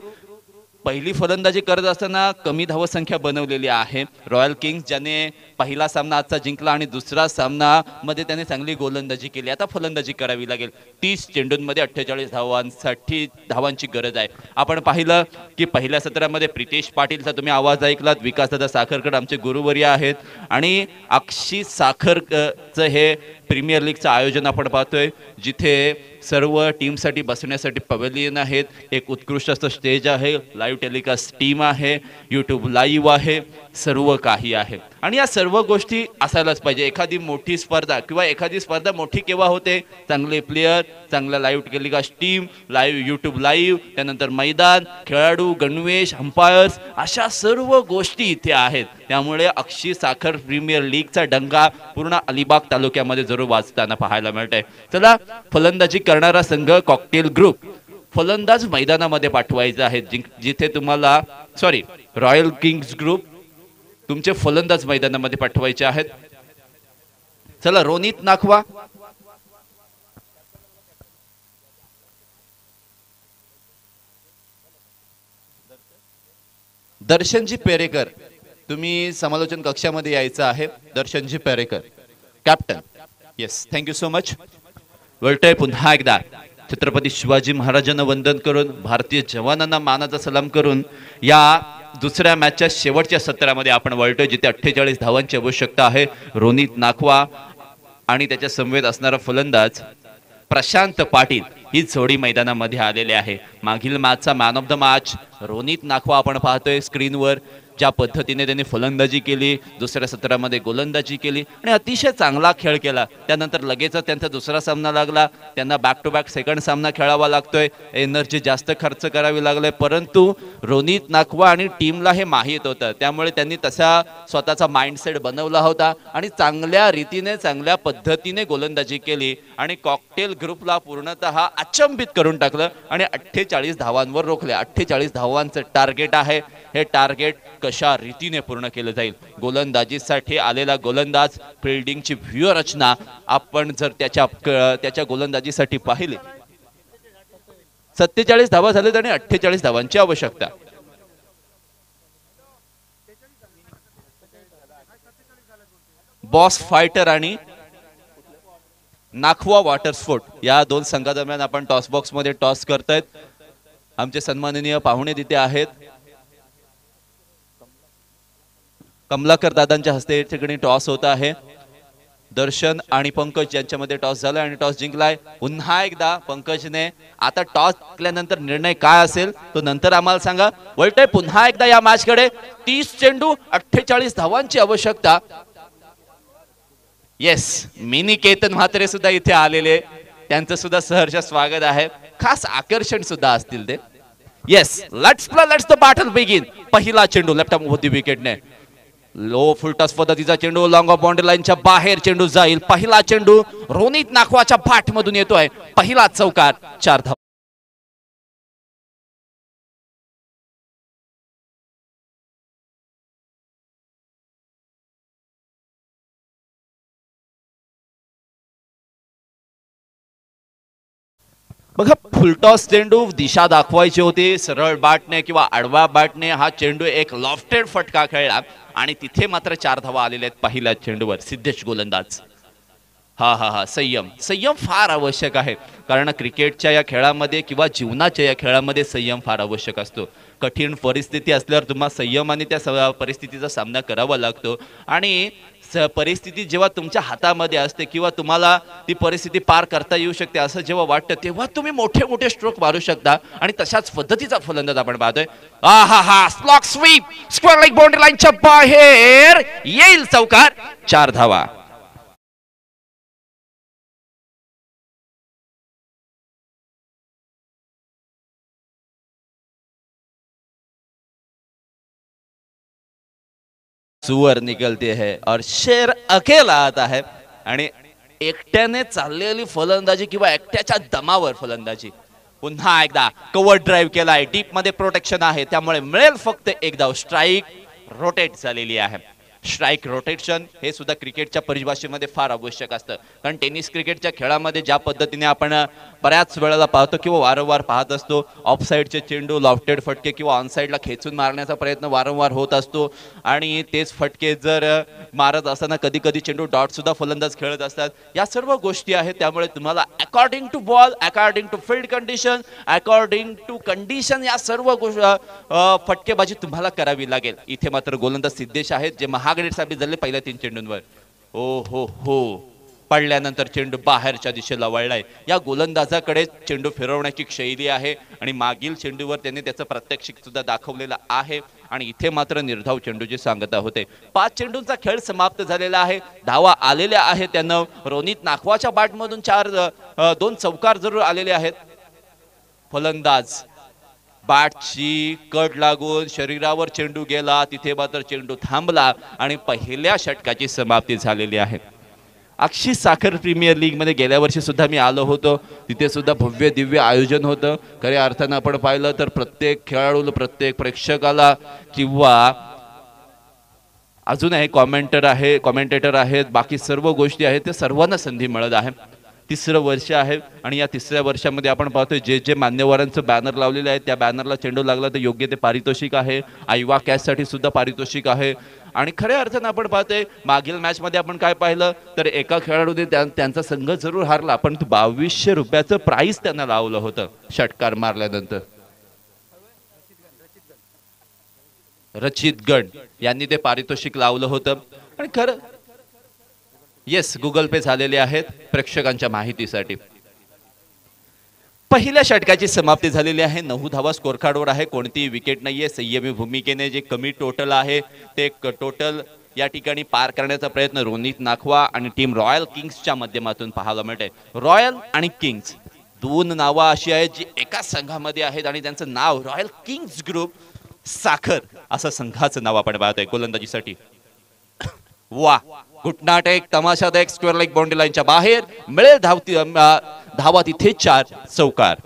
Speaker 2: पहिली फलंदाजी करत असताना कमी धावसंख्या बनवलेली आहे. रॉयल किंग्स ज्याने पहिला सामना आजचा जिंकला आणि दुसरा सामना मध्ये त्याने चांगली गोलंदाजी केली. आता फलंदाजी करावी लागेल. 30 चेंडूंमध्ये 48 धावांसाठी धावांची गरज आहे. आपण पाहिलं की पहिल्या सत्रामध्ये प्रितेश पाटीलचा तुम्ही आवाज ऐकलात. विकासदादा साखरकर आमचे गुरुवर्य आहेत आणि अक्षी साखरचं हे प्रीमियर लीगचं आयोजन आपण पाहतोय, जिथे सर्व टीमसाठी बसण्यासाठी पवेलियन आहेत, एक उत्कृष्ट असं स्टेज आहे, लाईव्ह टेलिकास्ट टीम आहे, यूट्यूब लाईव्ह आहे, सर्व काही आहे. आणि या सर्व गोष्टी असायलाच पाहिजे. एखादी मोठी स्पर्धा किंवा एखादी स्पर्धा मोठी केव्हा होते? चांगले प्लेयर, चांगला live telecast team, live YouTube live, त्यानंतर मैदान, खेळाडू, गणवेश, अंपायर्स, अशा सर्व गोष्टी इथे आहेत. त्यामुळे अक्षी साखर प्रीमियर लीगचा डंगा पूर्ण अलिबाग तालुक्यामध्ये जरूर वाजताना पाहायला मिळतंय. चला, फलंदाजी करणारा संघ कॉकटेल ग्रुप फलंदाज मैदानामध्ये पाठवायचा आहे, जिथे तुम्हाला रॉयल किंग्स ग्रुप तुमचे फलंदाज मैदानामध्ये पाठवायचे आहेत. चला, रोनित नाखवा, दर्शनजी पेरेकर, तुम्ही समालोचन कक्षामध्ये यायचं आहे. दर्शनजी Perekar captain. Yes, thank you so much. वळतोय पुन्हा एकदा छत्रपती शिवाजी महाराजांना वंदन करून, भारतीय जवानांना मानाचा सलाम करून या दुसऱ्या मॅचच्या शेवटच्या सत्रामध्ये आपण वळतोय, जिथे 48 धावांची आवश्यकता आहे. रोनित नाखवा आणि त्याच्या समवेत असणारा फलंदाज प्रशांत पाटील ही जोडी मैदानामध्ये आलेली आहे। मागील मॅचचा man of the match Ronit Nakhwa आपण पाहतोय स्क्रीनवर, ज्या पद्धतीने त्यांनी फलंदाजी केली, दुसऱ्या सत्रामध्ये गोलंदाजी केली आणि अतिशय चांगला खेळ केला। त्यानंतर लगेचच त्यांचा दुसरा सामना लागला, त्यांना बॅक टू बॅक सेकंड सामना खेळावा लागतोय, एनर्जी जास्त खर्च करावी लागले, परंतु रोनित नाखवा आणि टीमला हे माहीत होतं, त्यामुळे त्यांनी तसा स्वतःचा माइंडसेट बनवला होता आणि चांगल्या रीतीने चांगल्या पद्धतीने गोलंदाजी केली आणि कॉकटेल ग्रुपला पूर्णतः अचंबित करून टाकलं आणि 48 धावांवर रोखले। 48 धावांचं टार्गेट आहे, हे टार्गेट कशा रीतीने पूर्ण केलं जाईल। गोलंदाजीसाठी आलेला गोलंदाज, फिल्डिंगची व्यूहरचना आपण जर त्याच्या गोलंदाजीसाठी पाहिली, 47 धावा झालेत आणि 48 धावांची आवश्यकता। बॉस फायटर आणि नाखवा वॉटर स्पोर्ट या दोन संघादरम्यान आपण टॉस बॉक्स मध्ये टॉस करतायत। आमचे सन्माननीय पाहुणे तिथे आहेत, कमलाकर दादांच्या हस्ते ठिकाणी टॉस होत आहे। दर्शन आणि पंकज यांच्यामध्ये टॉस झाला आणि टॉस जिंकलाय पुन्हा एकदा पंकजने। आता टॉस जिंकल्यानंतर निर्णय काय असेल तो नंतर आम्हाला सांगा। वळतोय पुन्हा एकदा या मॅच कडे, 30 चेंडू 48 धावांची आवश्यकता। येस, मिनी केतन म्हात्रे सुद्धा इथे आलेले, त्यांचं सुद्धा सहर्ष स्वागत आहे, खास आकर्षण सुद्धा असतील ते। Yes, let's the battle begin. पहिला चेंडू लेफ्ट आर्म होती विकेटने, लो फुल टॉस पद्धतीचा चेंडू लॉंग ऑफ बाउंड्री लाईनच्या बाहेर चेंडू जाईल। पहिला चेंडू रोनित नाखवाच्या पाठ मधून येतोय, पहिला चौकार, 4 धावा। बघा, फुलटॉस चेंडू दिशा दाखवायची होती, सरळ बॅटने किंवा आडवा बॅटने हा चेंडू एक लॉफ्टेड फटका खेळला आणि तिथे मात्र 4 धावा आलेल्या आहेत पहिल्या चेंडूवर। सिद्धेश गोलंदाज, हा संयम फार आवश्यक आहे, कारण क्रिकेटच्या या खेळामध्ये किंवा जीवनाच्या या खेळामध्ये संयम फार आवश्यक असतो। कठीण परिस्थिती असल्यावर तुम्हाला संयमाने त्या परिस्थितीचा सामना करावा लागतो आणि परिस्थिती जेव्हा तुमच्या हातामध्ये असते किंवा तुम्हाला ती परिस्थिती पार करता येऊ शकते असं जेव्हा वाटतं, तेव्हा तुम्ही मोठे मोठे स्ट्रोक मारू शकता आणि तशाच पद्धतीचा फलंदाज आपण पाहतोय। Slog sweep, square leg boundary लाईनच्या बाहेर येईल, चौकार, 4 धावा। सुअर निकलते है और शेर अकेला आता है आणि एकट्याने चाललेली फलंदाजी किंवा एकट्याच्या दमावर फलंदाजी। पुन्हा एकदा कव्हर ड्राईव्ह केलाय, डीप मध्ये प्रोटेक्शन आहे, त्यामुळे मिळेल फक्त एक धाव। स्ट्राईक रोटेट झालेली आहे। स्ट्राईक रोटेशन हे सुद्धा क्रिकेटच्या परिभाषेमध्ये फार आवश्यक असतं, कारण टेनिस क्रिकेटच्या खेळामध्ये ज्या पद्धतीने आपण बऱ्याच वेळेला पाहतो किंवा वारंवार पाहत असतो, ऑफ साईडचे चेंडू, लॉफ्टेड फटके किंवा ऑन साईडला खेचून मारण्याचा प्रयत्न वारंवार होत असतो आणि तेच फटके जर मारत असताना कधी कधी चेंडू डॉट सुद्धा फलंदाज खेळत असतात। या सर्व गोष्टी आहेत, त्यामुळे तुम्हाला according to ball, according to field condition, according to condition या सर्व फटकेबाजी तुम्हाला करावी लागेल। इथे मात्र गोलंदाज सिद्धेश आहेत, जे महागडे साबित झाले पहिल्या 3 चेंडूंवर। हो पडल्यानंतर चेंडू बाहेरच्या दिशेला वळलाय। या गोलंदाजाकडे चेंडू फिरवण्याची शैली आहे आणि मागील चेंडूवर त्याने त्याचं प्रात्यक्षिक सुद्धा दाखवलेलं आहे आणि इथे मात्र निर्धाव चेंडूची सांगता होते। 5 चेंडूंचा खेळ समाप्त झालेला आहे, धावा आलेल्या आहेत। त्यानं रोनित नाखवाच्या बॅटमधून 2 चौकार जरूर आलेले आहेत। फलंदाज बॅटची कड लागून शरीरावर चेंडू गेला, तिथे मात्र चेंडू थांबला आणि पहिल्या षटकाची समाप्ती झालेली आहे। अक्षी साखर प्रीमियर लीग मध्ये गेल्या वर्षी सुद्धा मी आलो होतो, तिथे सुद्धा भव्य दिव्य आयोजन होतं। खऱ्या अर्थानं आपण पाहिलं तर प्रत्येक खेळाडूला, प्रत्येक प्रेक्षकाला किंवा अजूनही कॉमेंटेटर आहेत, बाकी सर्व गोष्टी आहेत, ते सर्वांना संधी मिळत आहे। 3रं वर्ष आहे आणि या 3ऱ्या वर्षामध्ये आपण पाहतोय जे मान्यवरांचं बॅनर लावलेले आहे त्या बॅनरला चेंडू लागला तर योग्य ते पारितोषिक आहे। आयवा कॅचसाठी सुद्धा पारितोषिक आहे आणि खऱ्या अर्थानं आपण पाहतोय मागील मॅच मध्ये आपण काय पाहिलं तर एका खेळाडूने त्यांचा संघ जरूर हारला, पण 2200 रुपयाचं प्राइस त्यांना लावलं होतं षटकार मारल्यानंतर। रचित गण यांनी ते पारितोषिक लावलं होतं आणि खरं येस गुगल पे झालेले आहेत प्रेक्षकांच्या माहितीसाठी। पहिल्या षटकाची समाप्ती झालेली आहे. 9 धावा स्कोर कार्डवर आहे. कोणतीही विकेट नाहीये. संयमी भूमिकेने जे कमी टोटल आहे ते टोटल या ठिकाणी पार करण्याचा प्रयत्न रोनित नाखवा आणि टीम रॉयल किंग्सच्या माध्यमातून पाहायला मिळते. रॉयल आणि किंग्स दोन नावं अशी आहेत जी एकाच संघामध्ये आहेत आणि त्यांचं नाव रॉयल किंग्स ग्रुप साखर असं संघाचं नाव आपण पाहतोय गोलंदाजीसाठी. वा घुटनाट एक तमाशात एक स्क्वेअर लेग बाउंड्री लाईनच्या बाहेर मिळेल धावा तिथे 4 चौकार.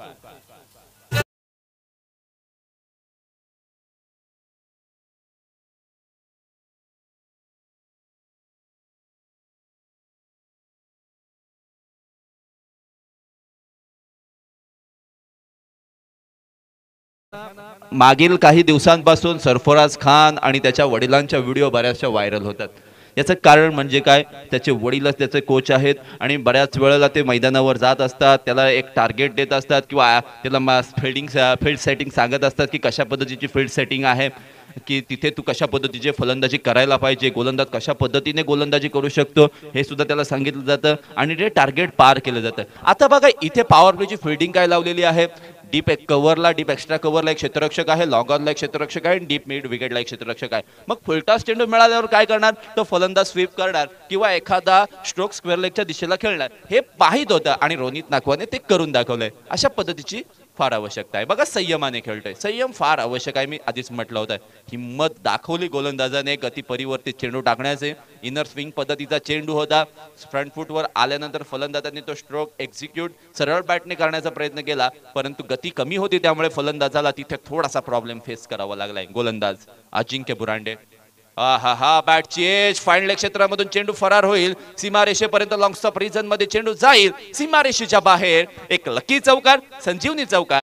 Speaker 2: मागील काही दिवसांपासून सरफराज खान आणि त्याच्या वडिलांच्या व्हिडिओ बऱ्याचशा व्हायरल होतात. याचं कारण म्हणजे काय, त्याचे वडीलच त्याचे कोच आहेत आणि बऱ्याच वेळेला ते मैदानावर जात असतात, त्याला एक टार्गेट देत असतात किंवा त्याला फील्ड सेटिंग सांगत असतात की कशा पद्धतीची फील्ड सेटिंग आहे, की तिथे तू कशा पद्धतीचे फलंदाजी करायला पाहिजे, गोलंदाज कशा पद्धतीने गोलंदाजी करू शकतो हे सुद्धा त्याला सांगितलं जातं आणि ते टार्गेट पार केलं जातं. आता बघा इथे पॉवर प्लेची फील्डिंग काय लावलेली आहे. डीप एक्स्ट्रा कव्हरला एक क्षेत्ररक्षक आहे, लॉंग ऑनला एक क्षेत्ररक्षक आहे, डीप मिड विकेटला एक क्षेत्ररक्षक आहे. मग फुलटॉस चेंडू मिळाल्यावर काय करणार, तो फलंदाज स्वीप करणार किंवा एखादा स्ट्रोक स्क्वेअर लेगच्या दिशेला खेळणार. हे पाहित होतं आणि रोनित नाखवाने ते करून दाखवलंय. अशा पद्धतीची फार आवश्यकता आहे. बघा संयमाने खेळतोय, संयम फार आवश्यक आहे. मी आधीच म्हटलं होतं हिम्मत दाखवली गोलंदाजाने, गती परिवर्तित चेंडू टाकण्याचे. इनर स्विंग पद्धतीचा चेंडू होता, फ्रंट फुटवर आल्यानंतर फलंदाजाने तो स्ट्रोक एक्झिक्यूट सरळ बॅटने करण्याचा प्रयत्न केला, परंतु गती कमी होती त्यामुळे फलंदाजाला तिथे थोडासा प्रॉब्लेम फेस करावा लागलाय. गोलंदाज अजिंक्य बुरांडे, हा बॅटची एज फाईन लेग क्षेत्रामधून चेंडू फरार होईल, सीमारेषेपर्यंत लॉंग स्टॉप रिजन मध्ये चेंडू जाईल, सीमारेषेच्या बाहेर एक लकी चौकार, संजीवनी चौकार.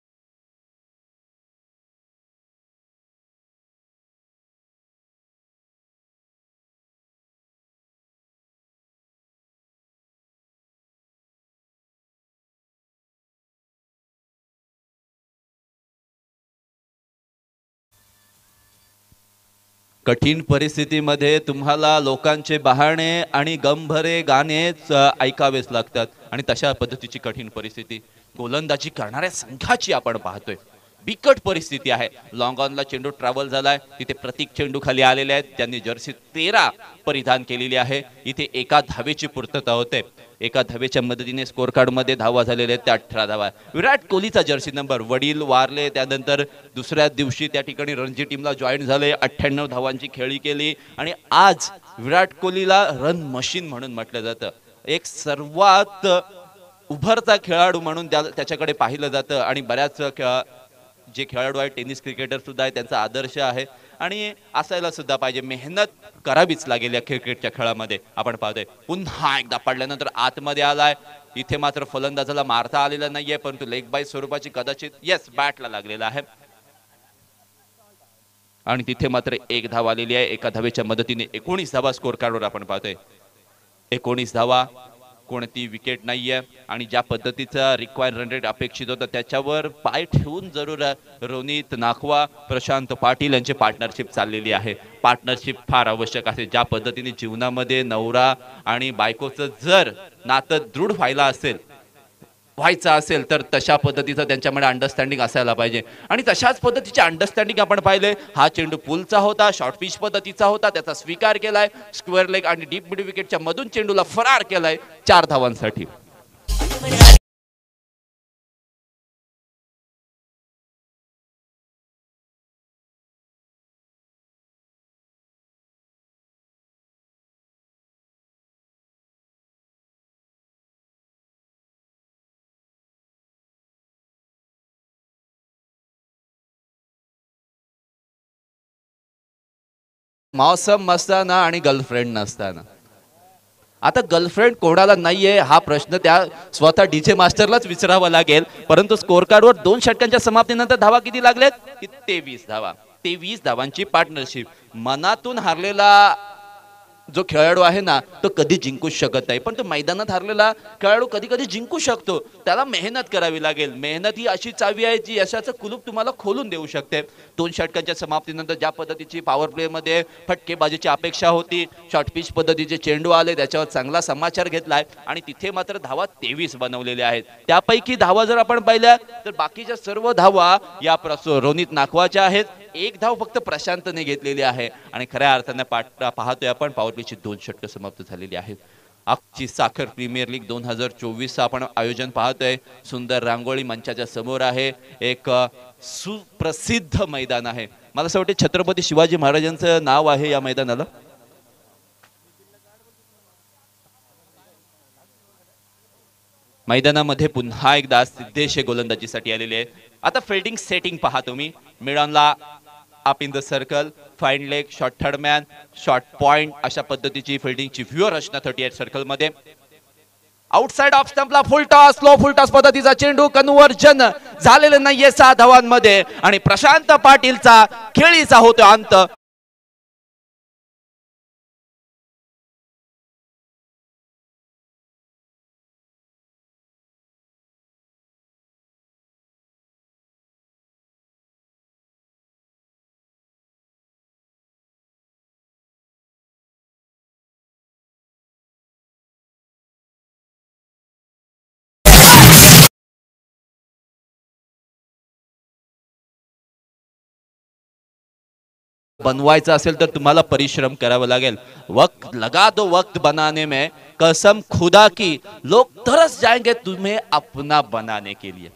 Speaker 2: कठीण परिस्थितीमध्ये तुम्हाला लोकांचे बहाणे आणि गमभरे गाणेच ऐकावेच लागतात आणि तशा पद्धतीची कठीण परिस्थिती गोलंदाजी करणाऱ्या संघाची आपण पाहतोय. बिकट परिस्थिती आहे. लॉंग ऑनला चेंडू ट्रॅव्हल झालाय, तिथे प्रतीक चेंडू खाली आलेले आहेत, त्यांनी जर्सी 13 परिधान केलेली आहे. इथे एका धावेची पूर्तता होते. एका धावेच्या मदतीने स्कोर कार्ड मध्ये धावा झालेल्या आहेत त्या 18 धावा. विराट कोहलीचा जर्सी नंबर, वडील वारले त्यानंतर दुसऱ्या दिवशी त्या ठिकाणी रणजी टीमला जॉईन झाले, 98 धावांची खेळी केली आणि आज विराट कोहलीला रन मशीन म्हणून म्हटलं जातं. एक सर्वात उभरता खेळाडू म्हणून त्याच्याकडे पाहिलं जातं आणि बऱ्याच जे खेळाडू आहेत टेनिस क्रिकेटर सुद्धा आहे त्यांचा आदर्श आहे आणि असायला सुद्धा पाहिजे. मेहनत करावीच लागेल या क्रिकेटच्या खेळामध्ये. आपण पाहतोय पुन्हा एकदा पडल्यानंतर आतमध्ये आलाय. इथे मात्र फलंदाजाला मारता आलेला नाहीये, परंतु लेग बाय स्वरूपाची कदाचित बॅटला लागलेला आहे आणि तिथे मात्र एक धाव आलेली आहे. एका धावेच्या मदतीने 19 धावा स्कोर कार्डवर आपण पाहतोय. 19 धावा, कोणती विकेट नाहीये आणि ज्या पद्धतीचा रिक्वायर्ड रन रेट अपेक्षित होता त्याच्यावर पाय ठेवून जरूर रोनित नाखवा, प्रशांत पाटील यांची पार्टनरशिप चाललेली आहे. पार्टनरशिप फार आवश्यक आहे. ज्या पद्धतीने जीवनामध्ये नवरा आणि बायकोचं जर नातं दृढ व्हायचं असेल तर तशा पद्धतीचं त्यांच्यामध्ये अंडरस्टँडिंग असायला पाहिजे आणि तशाच पद्धतीचे अंडरस्टँडिंग आपण पाहिले. हा चेंडू पुलचा होता, शॉर्ट पिच पद्धतीचा होता, त्याचा स्वीकार केलाय. स्क्वेअर लेग आणि डीप मिड विकेटच्या मधून चेंडूला फरार केलाय 4 धावांसाठी. मौसम मस्ताना आणि गर्लफ्रेंड नसताना. आता गर्लफ्रेंड कोणाला नाहीये हा प्रश्न त्या स्वतः डीजे मास्टरलाच विचारावा लागेल, परंतु स्कोर कार्डवर 2 षटकांच्या समाप्तीनंतर धावा किती लागल्यात, 23 धावा. 23 धावांची पार्टनरशिप. मनातून हारलेला जो खेळाडू आहे ना तो कधी जिंकूच शकत नाही, पण तो मैदानात हरलेला खेळाडू कधी कधी जिंकू शकतो. त्याला मेहनत करावी लागेल. मेहनत ही अशी चावी आहे जी यशाचं कुलूप तुम्हाला खोलून देऊ शकते. 2 षटकांच्या समाप्तीनंतर ज्या पद्धतीची पॉवर प्ले मध्ये फटकेबाजीची अपेक्षा होती, शॉर्ट पिच पद्धतीचे चेंडू आले, त्याच्यावर चांगला समाचार घेतलाय आणि तिथे मात्र धावा 23 बनवलेल्या आहेत. त्यापैकी धावा जर आपण पाहिल्या तर बाकीच्या सर्व धावा या रोनित नाखवाच्या आहेत. एक धाव फक्त प्रशांतने घेतलेली आहे आणि खऱ्या अर्थाने पाहतोय आपण पॉवर प्लेची 2 षटकं समाप्त झालेली आहेत. आजची साखर प्रीमियर लीग 2024 आपण आयोजन पाहतोय. सुंदर रांगोळी मंचाच्या समोर आहे. एक सुप्रसिद्ध मैदान आहे. मला असं वाटतं छत्रपती शिवाजी महाराजांचं नाव आहे या मैदानाला. मैदानामध्ये पुन्हा एकदा सिद्धेश गोलंदाजीसाठी आलेले आहेत. आता फिल्डिंग सेटिंग पहा तुम्ही. मिडॉनला up in the circle, fine leg, short third man, short point अशा पद्धतीची फिल्डिंगची व्ह्यू रचना 38 सर्कल मध्ये. आउटसाइड ऑफ स्टंपला full toss, slow full toss पद्धतीचा चेंडू, कन्व्हर्जन झालेलं नाहीये 6 धावांमध्ये आणि प्रशांत पाटीलचा खेळीचा होतो अंत. बनवायचा असेल तर तुम्हाला परिश्रम करावा लागेल. वक्त लगा दो वक्त बनाने में, कसम खुदा की लोग तरस जाएंगे तुम्हें अपना बनाने के लिए.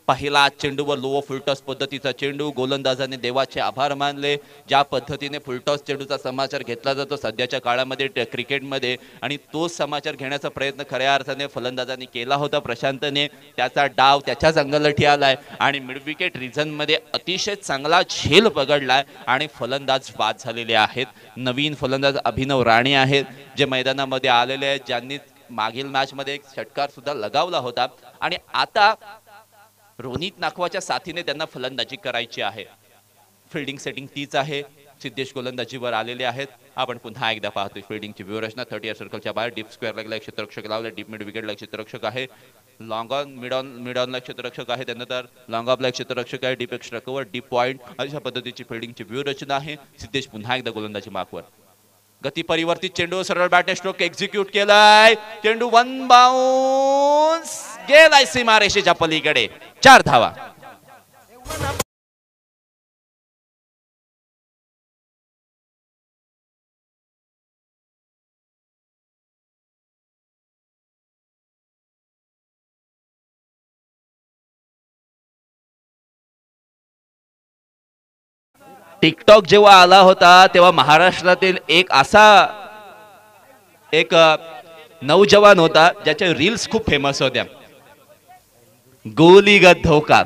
Speaker 2: पहिला चेंडूवर लो फुलटॉस पद्धतीचा चेंडू, गोलंदाजाने देवाचे आभार मानले. ज्या पद्धतीने फुलटॉस चेंडूचा समाचार घेतला जातो सध्याच्या काळामध्ये क्रिकेटमध्ये, आणि तो समाचार घेण्याचा प्रयत्न खऱ्या अर्थाने फलंदाजांनी केला होता प्रशांतने. त्याचा डाव त्याच्याच अंगलठी आलाय आणि मिड विकेट रिझन मध्ये अतिशय चांगला झेल पकडलाय आणि फलंदाज बाद झालेले आहेत. नवीन फलंदाज अभिनव राणे आहेत जे मैदानामध्ये आलेले आहेत, ज्यांनी मागील मॅच मध्ये एक षटकार सुद्धा लगावला होता आणि आता रोनित नाखवाच्या साथीने त्यांना फलंदाजी करायची आहे. फिल्डिंग सेटिंग तीच आहे. सिद्धेश गोलंदाजीवर आलेले आहेत. आपण पुन्हा एकदा पाहतोय फिल्डिंगची व्यूरचना. 38 सर्कलच्या बाहेर डीप स्क्वेअर लेगला एक क्षेत्ररक्षक लावले, डीप मिड विकेटला एक क्षेत्ररक्षक आहे, लॉंग ऑन मिड ऑनला क्षेत्ररक्षक आहे, त्यानंतर लॉंग ऑफला एक क्षेत्ररक्षक आहे, deep extra cover, deep point अशा पद्धतीची फिल्डिंगची व्यूरचना आहे. सिद्धेश पुन्हा एकदा गोलंदाजी मार्कवर. गती परिवर्तित चेंडू, सरळ बॅटने स्ट्रोक एक्झिक्यूट केलाय. चेंडू 1 बाउन्स गेलाय सीमारेषेच्या पलीकडे. 4 धावा. टिकटॉक जेव्हा आला होता तेव्हा महाराष्ट्रातील एक नौजवान होता ज्याच्या रील्स खूप फेमस होत्या. गोलीगत धोका,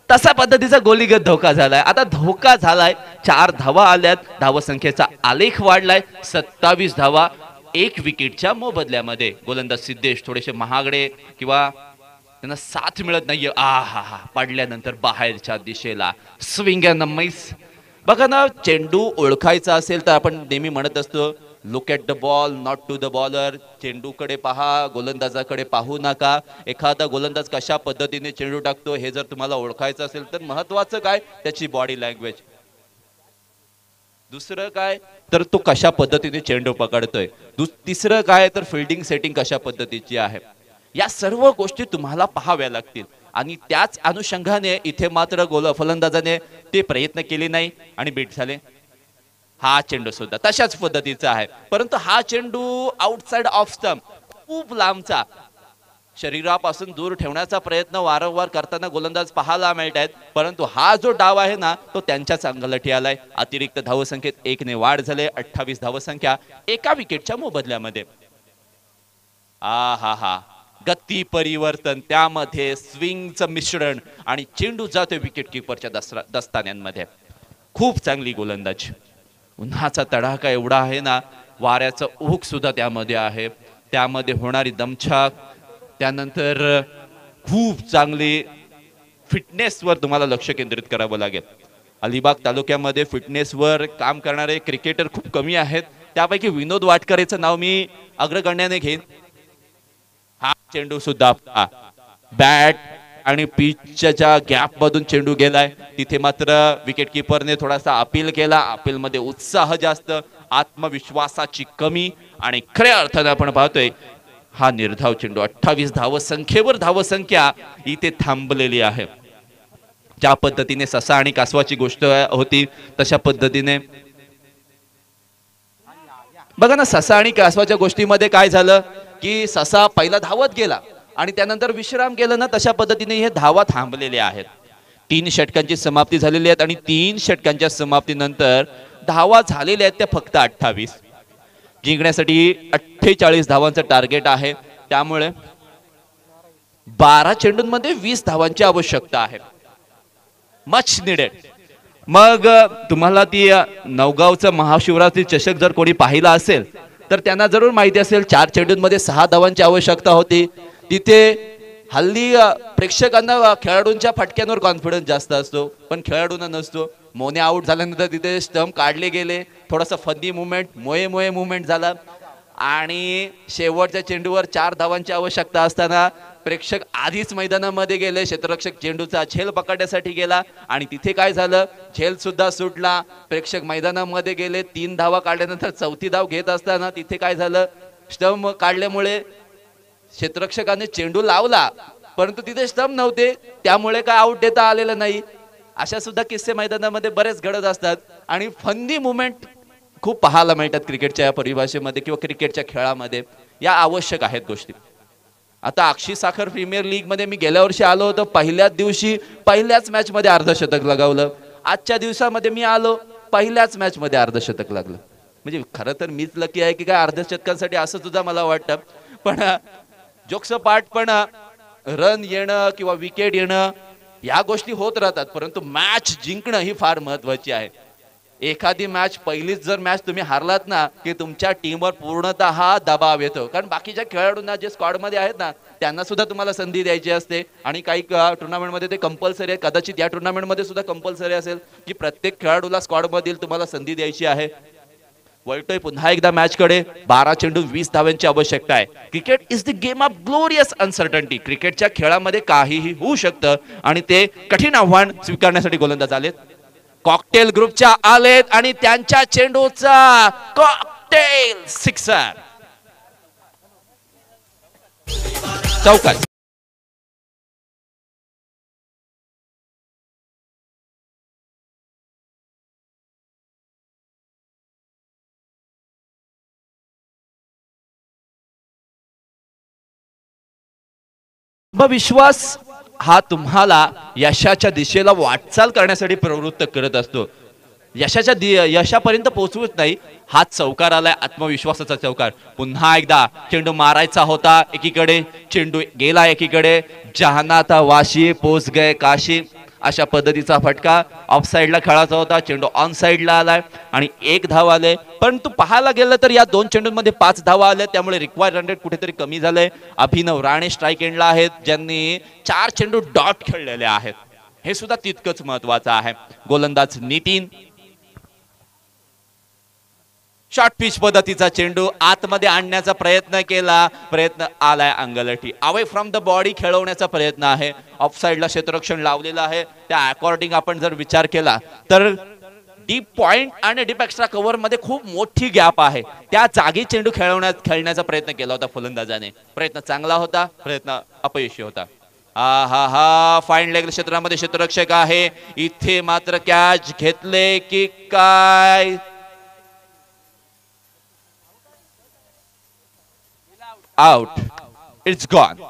Speaker 2: तसा पद्धतीचा गोलीगत धोका झालाय. आता धोका झालाय. 4 धावा आल्यात. धावसंख्येचा आलेख वाढलाय. 27 धावा 1 विकेटच्या मोबदल्यामध्ये. गोलंदाज सिद्धेश थोडेसे महागडे किंवा त्यांना साथ मिळत नाहीये. आहा, पडल्यानंतर बाहेरच्या दिशेला स्विंग अँड मिस. बघा ना, चेंडू ओळखायचा असेल तर आपण नेहमी म्हणत असतो look at the ball not to the bowler. चेंडूकडे पहा, गोलंदाजाकडे पाहू नका. एखादा गोलंदाज कशा पद्धतीने चेंडू टाकतो हे जर तुम्हाला ओळखायचं असेल तर महत्वाचं काय, त्याची बॉडी लँग्वेज. दुसरं काय तर तो कशा पद्धतीने चेंडू पकडतोय. तिसरं काय तर फिल्डिंग सेटिंग कशा पद्धतीची आहे. या सर्व गोष्टी तुम्हाला पाहाव्या लागतील आणि त्याच अनुषंगाने इथे मात्र फलंदाजाने ते प्रयत्न केले नाही आणि बीट झाले. हा चेंडू सुद्धा तशाच पद्धतीचा आहे, परंतु हा चेंडू आउटसाइड ऑफ स्टंप, खूप लांबचा, शरीरापासून दूर ठेवण्याचा प्रयत्न वारंवार करताना गोलंदाज पाहायला मिळत आहेत. परंतु हा जो डाव आहे ना तो त्यांच्याच अंगलठी आलाय. अतिरिक्त धावसंख्येत 1 ने वाढ झाले. 28 धावसंख्या 1 विकेटच्या मोबदल्यामध्ये. हा गती परिवर्तन, त्यामध्ये स्विंगचं मिश्रण आणि चेंडू जातोय विकेट किपरच्या दस्तान्यांमध्ये. खूप चांगली गोलंदाजी. उन्हाचा तडाखा एवढा आहे ना, वाऱ्याचं ऊक सुद्धा त्यामध्ये आहे. त्यामध्ये होणारी दमछाक, त्यानंतर खूप चांगली फिटनेसवर तुम्हाला लक्ष केंद्रित करावं लागेल. अलिबाग तालुक्यामध्ये फिटनेसवर काम करणारे क्रिकेटर खूप कमी आहेत. त्यापैकी विनोद वाटकरेचं नाव मी अग्रगण्याने घेईन. हा चेंडू सुद्धा बॅट आणि पिचच्या गॅप मधून चेंडू गेलाय. तिथे मात्र विकेट किपरने थोडासा अपील केला. अपील मध्ये उत्साह जास्त, आत्मविश्वासाची कमी आणि खऱ्या अर्थाने आपण पाहतोय हा निर्धाव चेंडू. 28 धावसंख्येवर धावसंख्या इथे थांबलेली आहे. ज्या पद्धतीने ससा आणि कासवाची गोष्ट होती तशा पद्धतीने बघा ना, ससा आणि कासवाच्या गोष्टीमध्ये काय झालं की ससा पहिला धावत गेला आणि त्यानंतर विश्राम केलं ना, तशा पद्धतीने हे धावा थांबलेले आहेत. 3 षटकांची समाप्ती झालेली आहे आणि 3 षटकांच्या समाप्तीनंतर धावा झालेल्या आहेत त्या फक्त 28. जिंकण्यासाठी 48 धावांचं टार्गेट आहे. त्यामुळे 12 चेंडूंमध्ये 20 धावांची आवश्यकता आहे. Much needed. मग तुम्हाला ती नवगावचा महाशिवरात्री चषक जर कोणी पाहिला असेल तर त्यांना जरूर माहिती असेल 4 चेंडूंमध्ये 6 धावांची आवश्यकता होती. तिथे हल्ली प्रेक्षकांना खेळाडूंच्या फटक्यांवर कॉन्फिडन्स जास्त असतो पण खेळाडूंना नसतो. मोने आउट झाल्यानंतर तिथे स्टंप काढले गेले, थोडासा फनी मुवमेंट मोये मुवमेंट झाला आणि शेवटच्या चेंडूवर 4 धावांची आवश्यकता असताना प्रेक्षक आधीच मैदानामध्ये गेले. क्षेत्ररक्षक चेंडूचा झेल पकडण्यासाठी गेला आणि तिथे काय झालं, झेल सुद्धा सुटला. प्रेक्षक मैदानामध्ये गेले, 3 धावा काढल्यानंतर 4थी धाव घेत असताना तिथे काय झालं, स्टंप काढल्यामुळे क्षेत्ररक्षकाने चेंडू लावला परंतु तिथे स्टंप नव्हते, त्यामुळे काय आउट देता आलेलं नाही. अशा सुद्धा किस्से मैदानामध्ये बरेच घडत असतात आणि फनी मुवमेंट खूप पाहायला मिळतात क्रिकेटच्या या परिभाषेमध्ये किंवा क्रिकेटच्या खेळामध्ये. या आवश्यक आहेत गोष्टी. आता अक्षी साखर प्रीमियर लीग मध्ये मी गेल्या वर्षी आलो होतो. पहिल्याच दिवशी पहिल्याच मॅच मध्ये अर्धशतक लगावलं. आजच्या दिवसामध्ये मी आलो, पहिल्याच मॅच मध्ये अर्धशतक लागलं. म्हणजे खरं तर मीच लकी आहे की काय अर्धशतकांसाठी, असं सुद्धा मला वाटतं. पण जोक्स पार्ट, पण रन येणं किंवा विकेट येणं या गोष्टी होत राहतात, परंतु मॅच जिंकणं ही फार महत्वाची आहे. एखादी मॅच पहिलीच जर मॅच तुम्ही हारलात ना की तुमच्या टीमवर पूर्णतः दबाव येतो. कारण बाकीच्या खेळाडूंना जे स्क्वॉड मध्ये आहेत ना त्यांना सुद्धा तुम्हाला संधी द्यायची असते आणि काही टुर्नामेंट मध्ये ते कंपल्सरी आहे. कदाचित या टुर्नामेंट मध्ये सुद्धा कंपल्सरी असेल की प्रत्येक खेळाडूला स्क्वॉड मधील तुम्हाला संधी द्यायची आहे. वळतोय पुन्हा एकदा मॅच कडे. 12 चेंडू 20 धावांची आवश्यकता आहे. Cricket is the game of glorious uncertainty. क्रिकेटच्या खेळामध्ये काहीही होऊ शकतं आणि ते कठीण आव्हान स्वीकारण्यासाठी गोलंदाज आलेत. कॉकटेल ग्रुपच्या आलेत आणि त्यांच्या चेंडूचा कॉकटेल सिक्सर, चौकार. विश्वास हा तुम्हाला यशाच्या दिशेला वाटचाल करण्यासाठी प्रवृत्त करत असतो. यशापर्यंत पोहोचवत नाही. हा चौकार आलाय, आत्मविश्वासाचा चौकार. पुन्हा एकदा चेंडू मारायचा होता, एकीकडे चेंडू गेला, एकीकडे जहानाता वाशी पोच गए काशी, अशा पद्धतीचा फटका. ऑफ साइडला खेळायचा होता, चेंडू ऑन साइडला आलाय आणि 1 धाव आले. परंतु पाहायला गेलं तर या 2 चेंडूंमध्ये 5 धावा आल्या, त्यामुळे रिक्वायर्ड रन रेट कुठेतरी कमी झालंय. अभिनव राणे स्ट्राइक एंडला आहेत, ज्यांनी 4 चेंडू डॉट खेळलेले आहेत. हे सुद्धा तितकंच महत्वाचं आहे. गोलंदाज नितीन, शॉर्ट पिच पद्धतीचा चेंडू आतमध्ये आणण्याचा प्रयत्न केला, प्रयत्न आलाय अंगलठी. अवे फ्रॉम द बॉडी खेळवण्याचा प्रयत्न आहे. ऑफ साइडला क्षेत्ररक्षण लावलेलं आहे, त्या अकॉर्डिंग आपण जर विचार केला तर डीप पॉइंट आणि डीप एक्स्ट्रा कव्हर मध्ये खूप मोठी गॅप आहे. त्या जागी चेंडू खेळण्याचा प्रयत्न केला होता फलंदाजाने. प्रयत्न चांगला होता, प्रयत्न अपयशी होता. हा फाईन लेग क्षेत्रामध्ये क्षेत्ररक्षक आहे. इथे मात्र कॅच घेतले की काय, आउट. It's gone.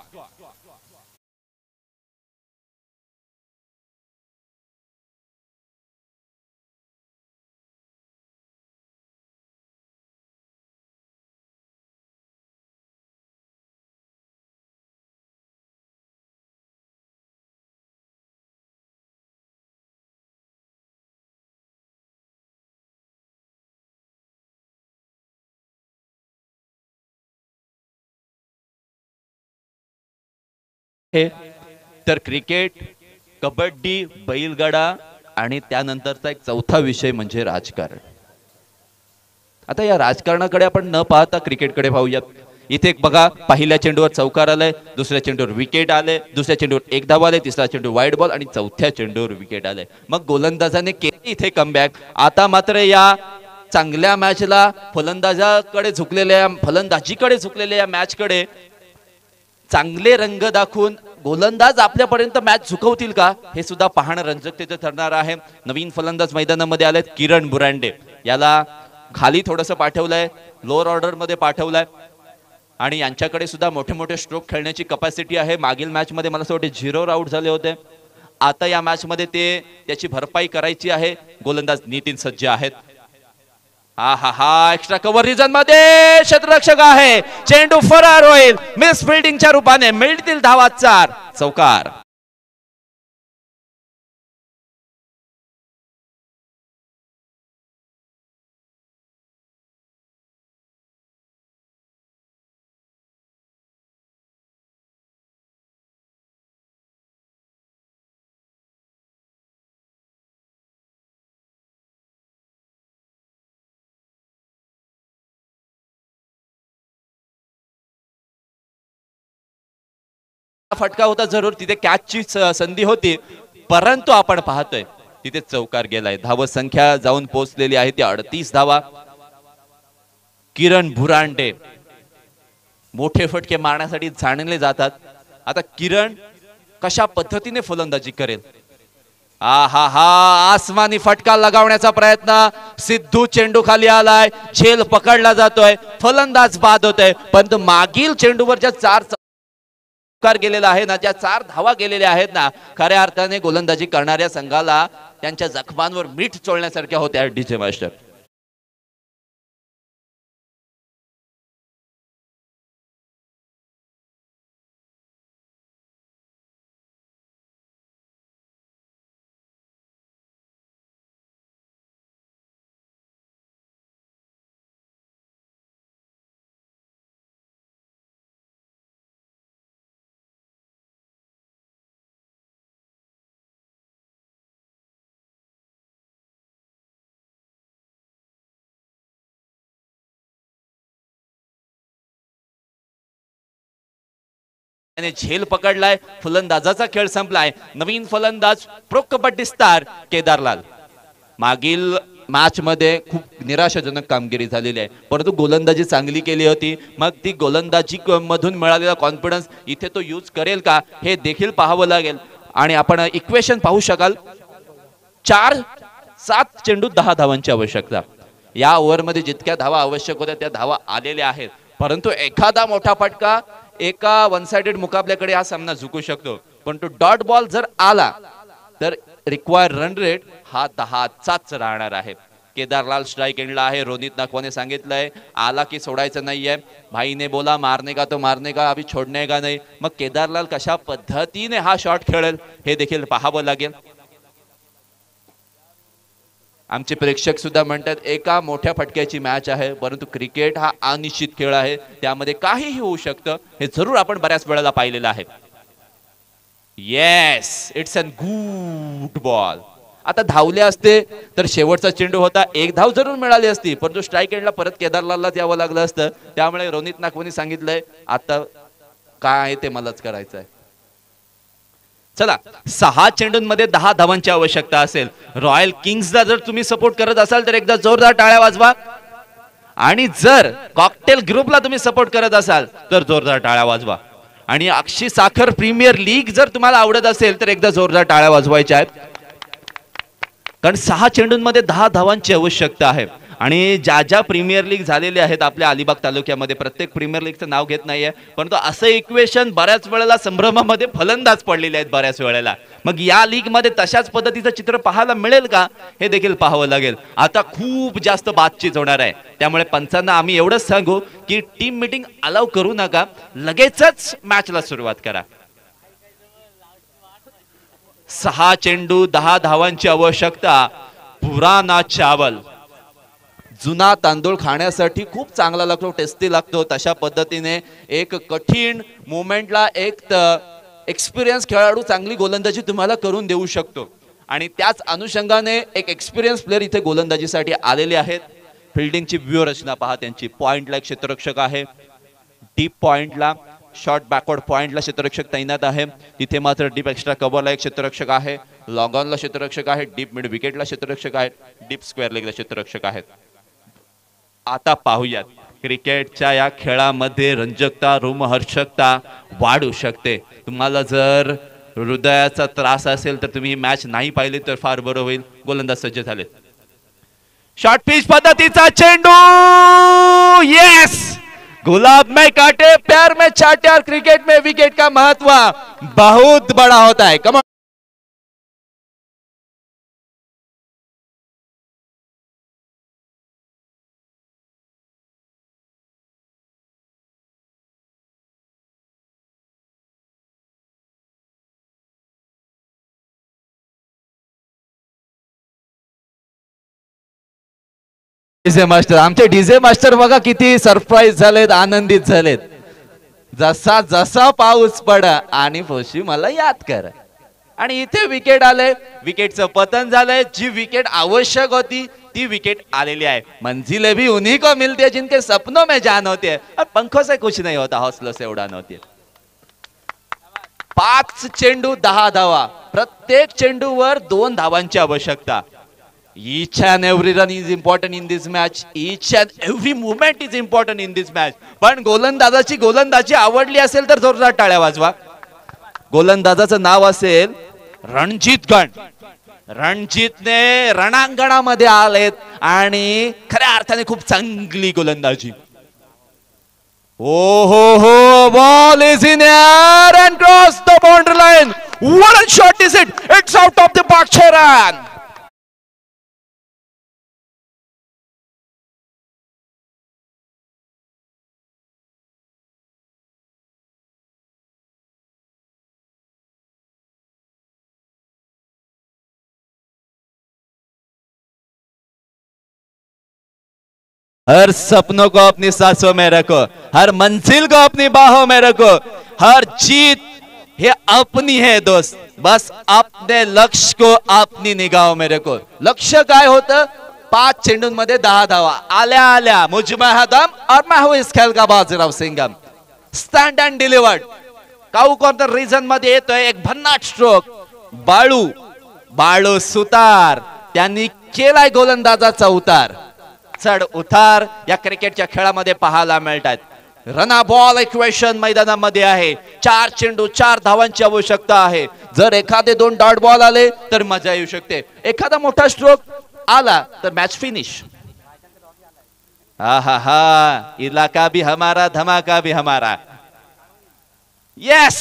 Speaker 2: तर क्रिकेट, कबड्डी, बैलगाडा आणि त्यानंतरचा एक चौथा विषय म्हणजे राजकारण. आता या राजकारणाकडे आपण न पाहता क्रिकेटकडे पाहूयात. इथे बघा, पहिल्या चेंडूवर चौकार आलाय, दुसऱ्या चेंडूवर विकेट आले, दुसऱ्या चेंडूवर एक धाव आले, तिसरा चेंडू वाईड बॉल आणि चौथ्या चेंडूवर विकेट आले. मग गोलंदाजाने केले इथे कमबॅक. आता मात्र या चांगल्या मॅचला फलंदाजीकडे झुकलेल्या या मॅचकडे चांगले रंग दाखवून गोलंदाज आपल्यापर्यंत मॅच झुकवतील का, हे सुद्धा पाहणं रंजकतेचं ठरणार आहे. नवीन फलंदाज मैदानामध्ये आलेत किरण बुरांडे. याला खाली थोडंसं पाठवलंय, लोअर ऑर्डर मध्ये पाठवलंय आणि यांच्याकडे सुद्धा मोठे मोठे स्ट्रोक खेळण्याची कपॅसिटी आहे. मागील मॅच मध्ये मला असं वाटतं 0 आउट झाले होते. आता या मॅच मध्ये त्याची भरपाई करायची आहे. गोलंदाज नितीन सज्ज आहेत. हा एक्स्ट्रा कव्हर रिजन मध्ये क्षेत्ररक्षक आहे. चेंडू फरार होईल. मिस फिल्डिंगच्या रूपाने मिळतील धावा 4. चौकार. फटका होता जरूर, तिथे कॅचची संधी होती, परंतु आपण पाहतोय तिथे चौकार गेलाय. धाव संख्या जाऊन पोहोचलेली आहे ती 38 धावा. किरण बुरांडे मोठे फटके मारण्यासाठी जाणले जातात. आता किरण कशा पद्धतीने फलंदाजी करेल. आसमानी फटका लगावण्याचा प्रयत्न. सिद्धू चेंडू खाली आलाय, झेल पकडला जातोय, फलंदाज बाद होतोय, परंतु मागील चेंडूवर ज्या 4 गेलेला आहे ना, ज्या 4 धावा गेलेल्या आहेत ना, खऱ्या अर्थाने गोलंदाजी करणाऱ्या संघाला त्यांच्या जखमांवर मीठ चोळण्यासारख्या होत्या. डीजे मास्टर झेल पकडलाय. फलंदाजाचा खेळ संपलाय. नवीन फलंदाज प्रो कबड्डी स्टार केदारलाल. मागील मॅच मध्ये खूप निराशाजनक कामगिरी झालेली आहे, परंतु गोलंदाजी चांगली केली होती. मग ती गोलंदाजी मधून मिळालेला कॉन्फिडन्स इथे तो यूज करेल का, हे देखील पाहावं लागेल. आणि आपण इक्वेशन पाहू शकाल. 7 चेंडू 10 धावांची आवश्यकता. या ओव्हरमध्ये जितक्या धावा आवश्यक होत्या त्या धावा आलेल्या आहेत, परंतु एखादा मोठा फटका एका वन साइडेड मुकाबल्याकडे हा सामना झुकू शकतो. पण तो डॉट बॉल जर आला तर रिक्वायर रन रेट हा 10चाच राहणार आहे. केदारलाल स्ट्राइक एंडला आहे. रोनित नाखवाने सांगितलंय आला की सोडायचं नाहीये. भाईने बोला मारने का तो मारने का, अभी छोडने का नाही. मग केदारलाल कशा पद्धतीने हा शॉट खेळेल हे देखील पाहावं लागेल. आमचे प्रेक्षक सुद्धा म्हणतात एका मोठ्या फटक्याची मॅच आहे, परंतु क्रिकेट हा अनिश्चित खेळ आहे, त्यामध्ये काहीही होऊ शकतं. हे जरूर आपण बऱ्याच वेळेला पाहिलेलं आहे. Yes, it's a good ball. आता धावले असते तर शेवटचा चेंडू होता, 1 धाव जरूर मिळाली असती, परंतु स्ट्राइक एंडला परत केदारलालला यावं लागलं असतं. त्यामुळे रोनित नागवणी सांगितलंय आता काय आहे ते मलाच करायचं आहे. चला, 6 चेंडूंमध्ये 10 धावांची आवश्यकता असेल. रॉयल किंग्सला जर तुम्ही सपोर्ट करत असाल तर एकदा जोरदार टाळ्या वाजवा. आणि जर कॉकटेल ग्रुपला तुम्ही सपोर्ट करत असाल तर जोरदार टाळ्या वाजवा. आणि अक्षी साखर प्रीमियर लीग जर तुम्हाला आवडत असेल तर एकदा जोरदार टाळ्या वाजवायच्या आहेत. कारण 6 चेंडूंमध्ये 10 धावांची आवश्यकता आहे. आणि ज्या ज्या प्रीमियर लीग झालेले आहेत आपल्या अलिबाग तालुक्यामध्ये, प्रत्येक प्रीमियर लीगचं नाव घेत नाहीये, परंतु असं इक्वेशन बऱ्याच वेळेला संभ्रमामध्ये फलंदाज पडलेले आहेत बऱ्याच वेळेला. मग या लीग मध्ये तशाच पद्धतीचं चित्र पाहायला मिळेल का हे देखील पाहावं लागेल. आता खूप जास्त बातचीत होणार आहे, त्यामुळे पंचांना आम्ही एवढंच सांगू की टीम मीटिंग अलाव करू नका, लगेचच मॅचला सुरुवात करा. 6 चेंडू 10 धावांची आवश्यकता. पुराना चावल, जुना तांदूळ खाण्यासाठी खूप चांगला लागतो, टेस्टी लागतो. तशा पद्धतीने एक कठीण मोमेंटला एक एक्सपिरियन्स खेळाडू चांगली गोलंदाजी तुम्हाला करून देऊ शकतो. आणि त्याच अनुषंगाने एक एक्सपिरियन्स प्लेअर इथे गोलंदाजीसाठी आलेले आहेत. फिल्डिंगची व्यूहरचना पहा त्यांची. पॉइंटला एक क्षेत्ररक्षक आहे, डीप पॉइंटला शॉर्ट बॅकवर्ड पॉइंटला क्षेत्ररक्षक तैनात आहे. तिथे मात्र डीप एक्स्ट्रा कव्हरला एक क्षेत्ररक्षक आहे, लॉंग ऑनला क्षेत्ररक्षक आहे, डीप मिड विकेटला क्षेत्ररक्षक आहे, डीप स्क्वेअर लेगला क्षेत्ररक्षक आहेत. आता पाहूयात क्रिकेटच्या या खेळामध्ये रंजकता रोमहर्षकता वाढू शकते. तुम्हाला जर हृदयाचा त्रास असेल तर तुम्ही ही मॅच नाही पाहिली तर फार बरं होईल. गोलंदाज सज्ज झाले. शॉर्ट पिच पद्धतीचा चेंडू, यस, गुलाब में काटे प्यार में चाटे और क्रिकेट में विकेट का महत्व बहुत बड़ा होता है. कम डीजे मास्टर, आमचे डीजे मास्टर बघा किती सरप्राईज झालेत, आनंदित झालेत. जसा जसा पाऊस पड आणि फशी मला याद कर. आणि इथे विकेट आले, विकेटचं पतन झालंय. जी विकेट आवश्यक होती ती विकेट आलेली आहे. मंजिलें भी उन्हीं को मिलती है जिनके सपनों में जान होती है और पंखों से कुछ नहीं होता, हौसलों से उड़ान होती है. 5 चेंडू 10 धावा, प्रत्येक चेंडूवर 2 धावांची आवश्यकता. Each and every run is important in this match. Each and every movement is important in this match. पण गोलंदाजाची गोलंदाजी आवडली असेल तर जोरदार टाळ्या वाजवा. गोलंदाजाचं नाव असेल रणजित गण. रणजितने रणांगणामध्ये आलेत आणि खऱ्या अर्थाने खूप चांगली गोलंदाजी. Oh ho ho, ball is in air and cross the boundary line. What a shot is it? It's out of the park, Cheran. हर सपनों को अपनी सांसों में रखो, हर मंजिल को अपनी बाहों में रखो, हर जीत ये अपनी है दोस्त. बस अपने लक्ष्य को अपनी निगाहों में रखो. लक्ष्य काय होतं? 5 चेंडूंमध्ये 10 धावा. आल्या आल्या मुझमें है दम और मैं हूं इस खेल का Bajirao Singham. Stand and delivered. Cow corner region मध्ये येतोय एक भन्नाट स्ट्रोक. बाळू सुतार त्यांनी केलाय गोलंदाजाचा उतार. चढ उतार या क्रिकेटच्या खेळामध्ये पाहायला मिळतात. रना बॉल इक्वेशन मैदानामध्ये आहे. 4 चेंडू 4 धावांची आवश्यकता आहे. जर एखादे 2 डॉट बॉल आले तर मजा येऊ शकते. एखादा मोठा स्ट्रोक आला तर मॅच फिनिश. हा हा हा, इलाका भी हमारा, धमाका भी हमारा. येस,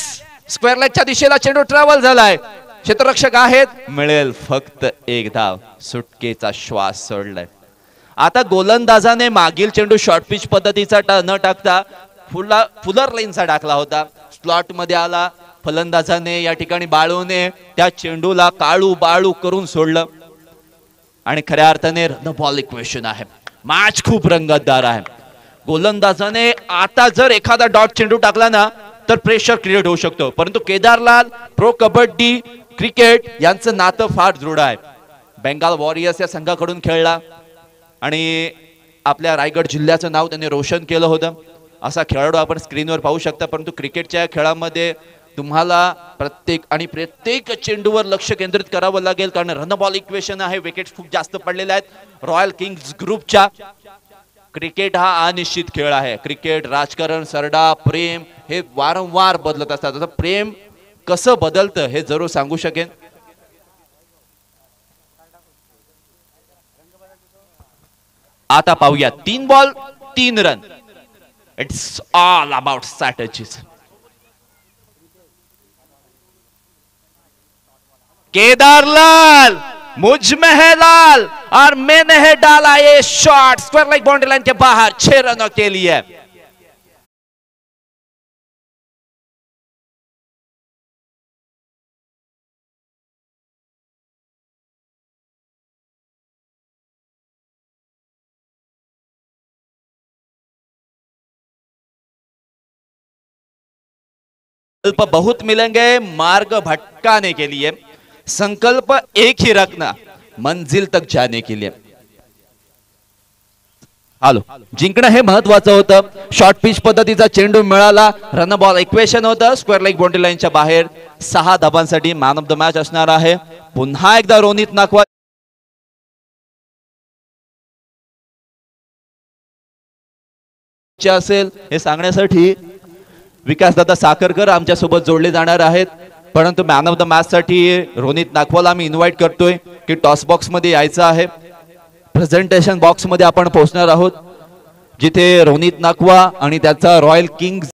Speaker 2: स्क्वेअर लेगच्या दिशेला चेंडू ट्रॅव्हल झालाय. क्षेत्ररक्षक आहेत, मिळेल फक्त 1 धाव. सुटकेचा श्वास सोडलाय. आता गोलंदाजाने मागील चेंडू शॉर्ट पिच पद्धतीचा न टाकता फुलर लेनचा टाकला होता. स्लॉट मध्ये आला. फलंदाजाने या ठिकाणी बाळूने त्या चेंडूला काळू बाळू करून सोडलं आणि खऱ्या अर्थाने रन बॉल इक्वेशन आहे. मॅच खूप रंगतदार आहे. गोलंदाजाने आता जर एखादा डॉट चेंडू टाकला ना तर प्रेशर क्रिएट होऊ शकतो. परंतु केदारलाल प्रो कबड्डी क्रिकेट यांचं नातं फार दृढ आहे. बेंगाल वॉरियर्स या संघाकडून खेळला आणि आपल्या रायगड जिल्ह्याचं नाव त्यांनी रोशन केलं होतं. असा खेळाडू आपण स्क्रीनवर पाहू शकता. परंतु क्रिकेटच्या खेळामध्ये तुम्हाला प्रत्येक चेंडूवर लक्ष केंद्रित करावं लागेल कारण रन बॉल इक्वेशन आहे. विकेट खूप जास्त पडलेले आहेत. रॉयल किंग्स ग्रुपच्या क्रिकेट हा अनिश्चित खेळ आहे. क्रिकेट राजकारण सरडा प्रेम हे वारंवार बदलत असतात. आता प्रेम कसं बदलतं हे जरूर सांगू शकेन. आता पाहूया 3 ball 3 run. It's all about strategies. Kedarlal मुझ में है लाल और मैंने है डाला ये shot. Square leg boundary line के बाहर 6 रनों के लिए. बहुत मिलेंगे मार्ग भटकाने के लिए. संकल्प एक ही रखना, मंजिल तक जाने के लिए. आलो, जिंकणं हे महत्वाचं होतं. शॉर्ट पिच पद्धतीचा चेंडू मिळाला, रन बॉल इक्वेशन होतं. स्क्वेअर लेग बाउंड्री लाईनच्या बाहेर 6 धाबांसाठी मॅन ऑफ द मॅच असणार आहे. पुन्हा एकदा रोनित नाकवा असेल हे सांगण्यासाठी विकासदादा साखरकर आमच्या सोबत जोडले जाणार आहेत. परंतु मॅन ऑफ द मॅच साठी रोनित नागवाला आम्ही इन्व्हाइट करतोय की टॉस बॉक्स मध्ये यायचं आहे. प्रेझेंटेशन बॉक्स मध्ये आपण पोहोचणार आहोत, जिथे रोनित नागवा आणि त्याचा रॉयल किंग्स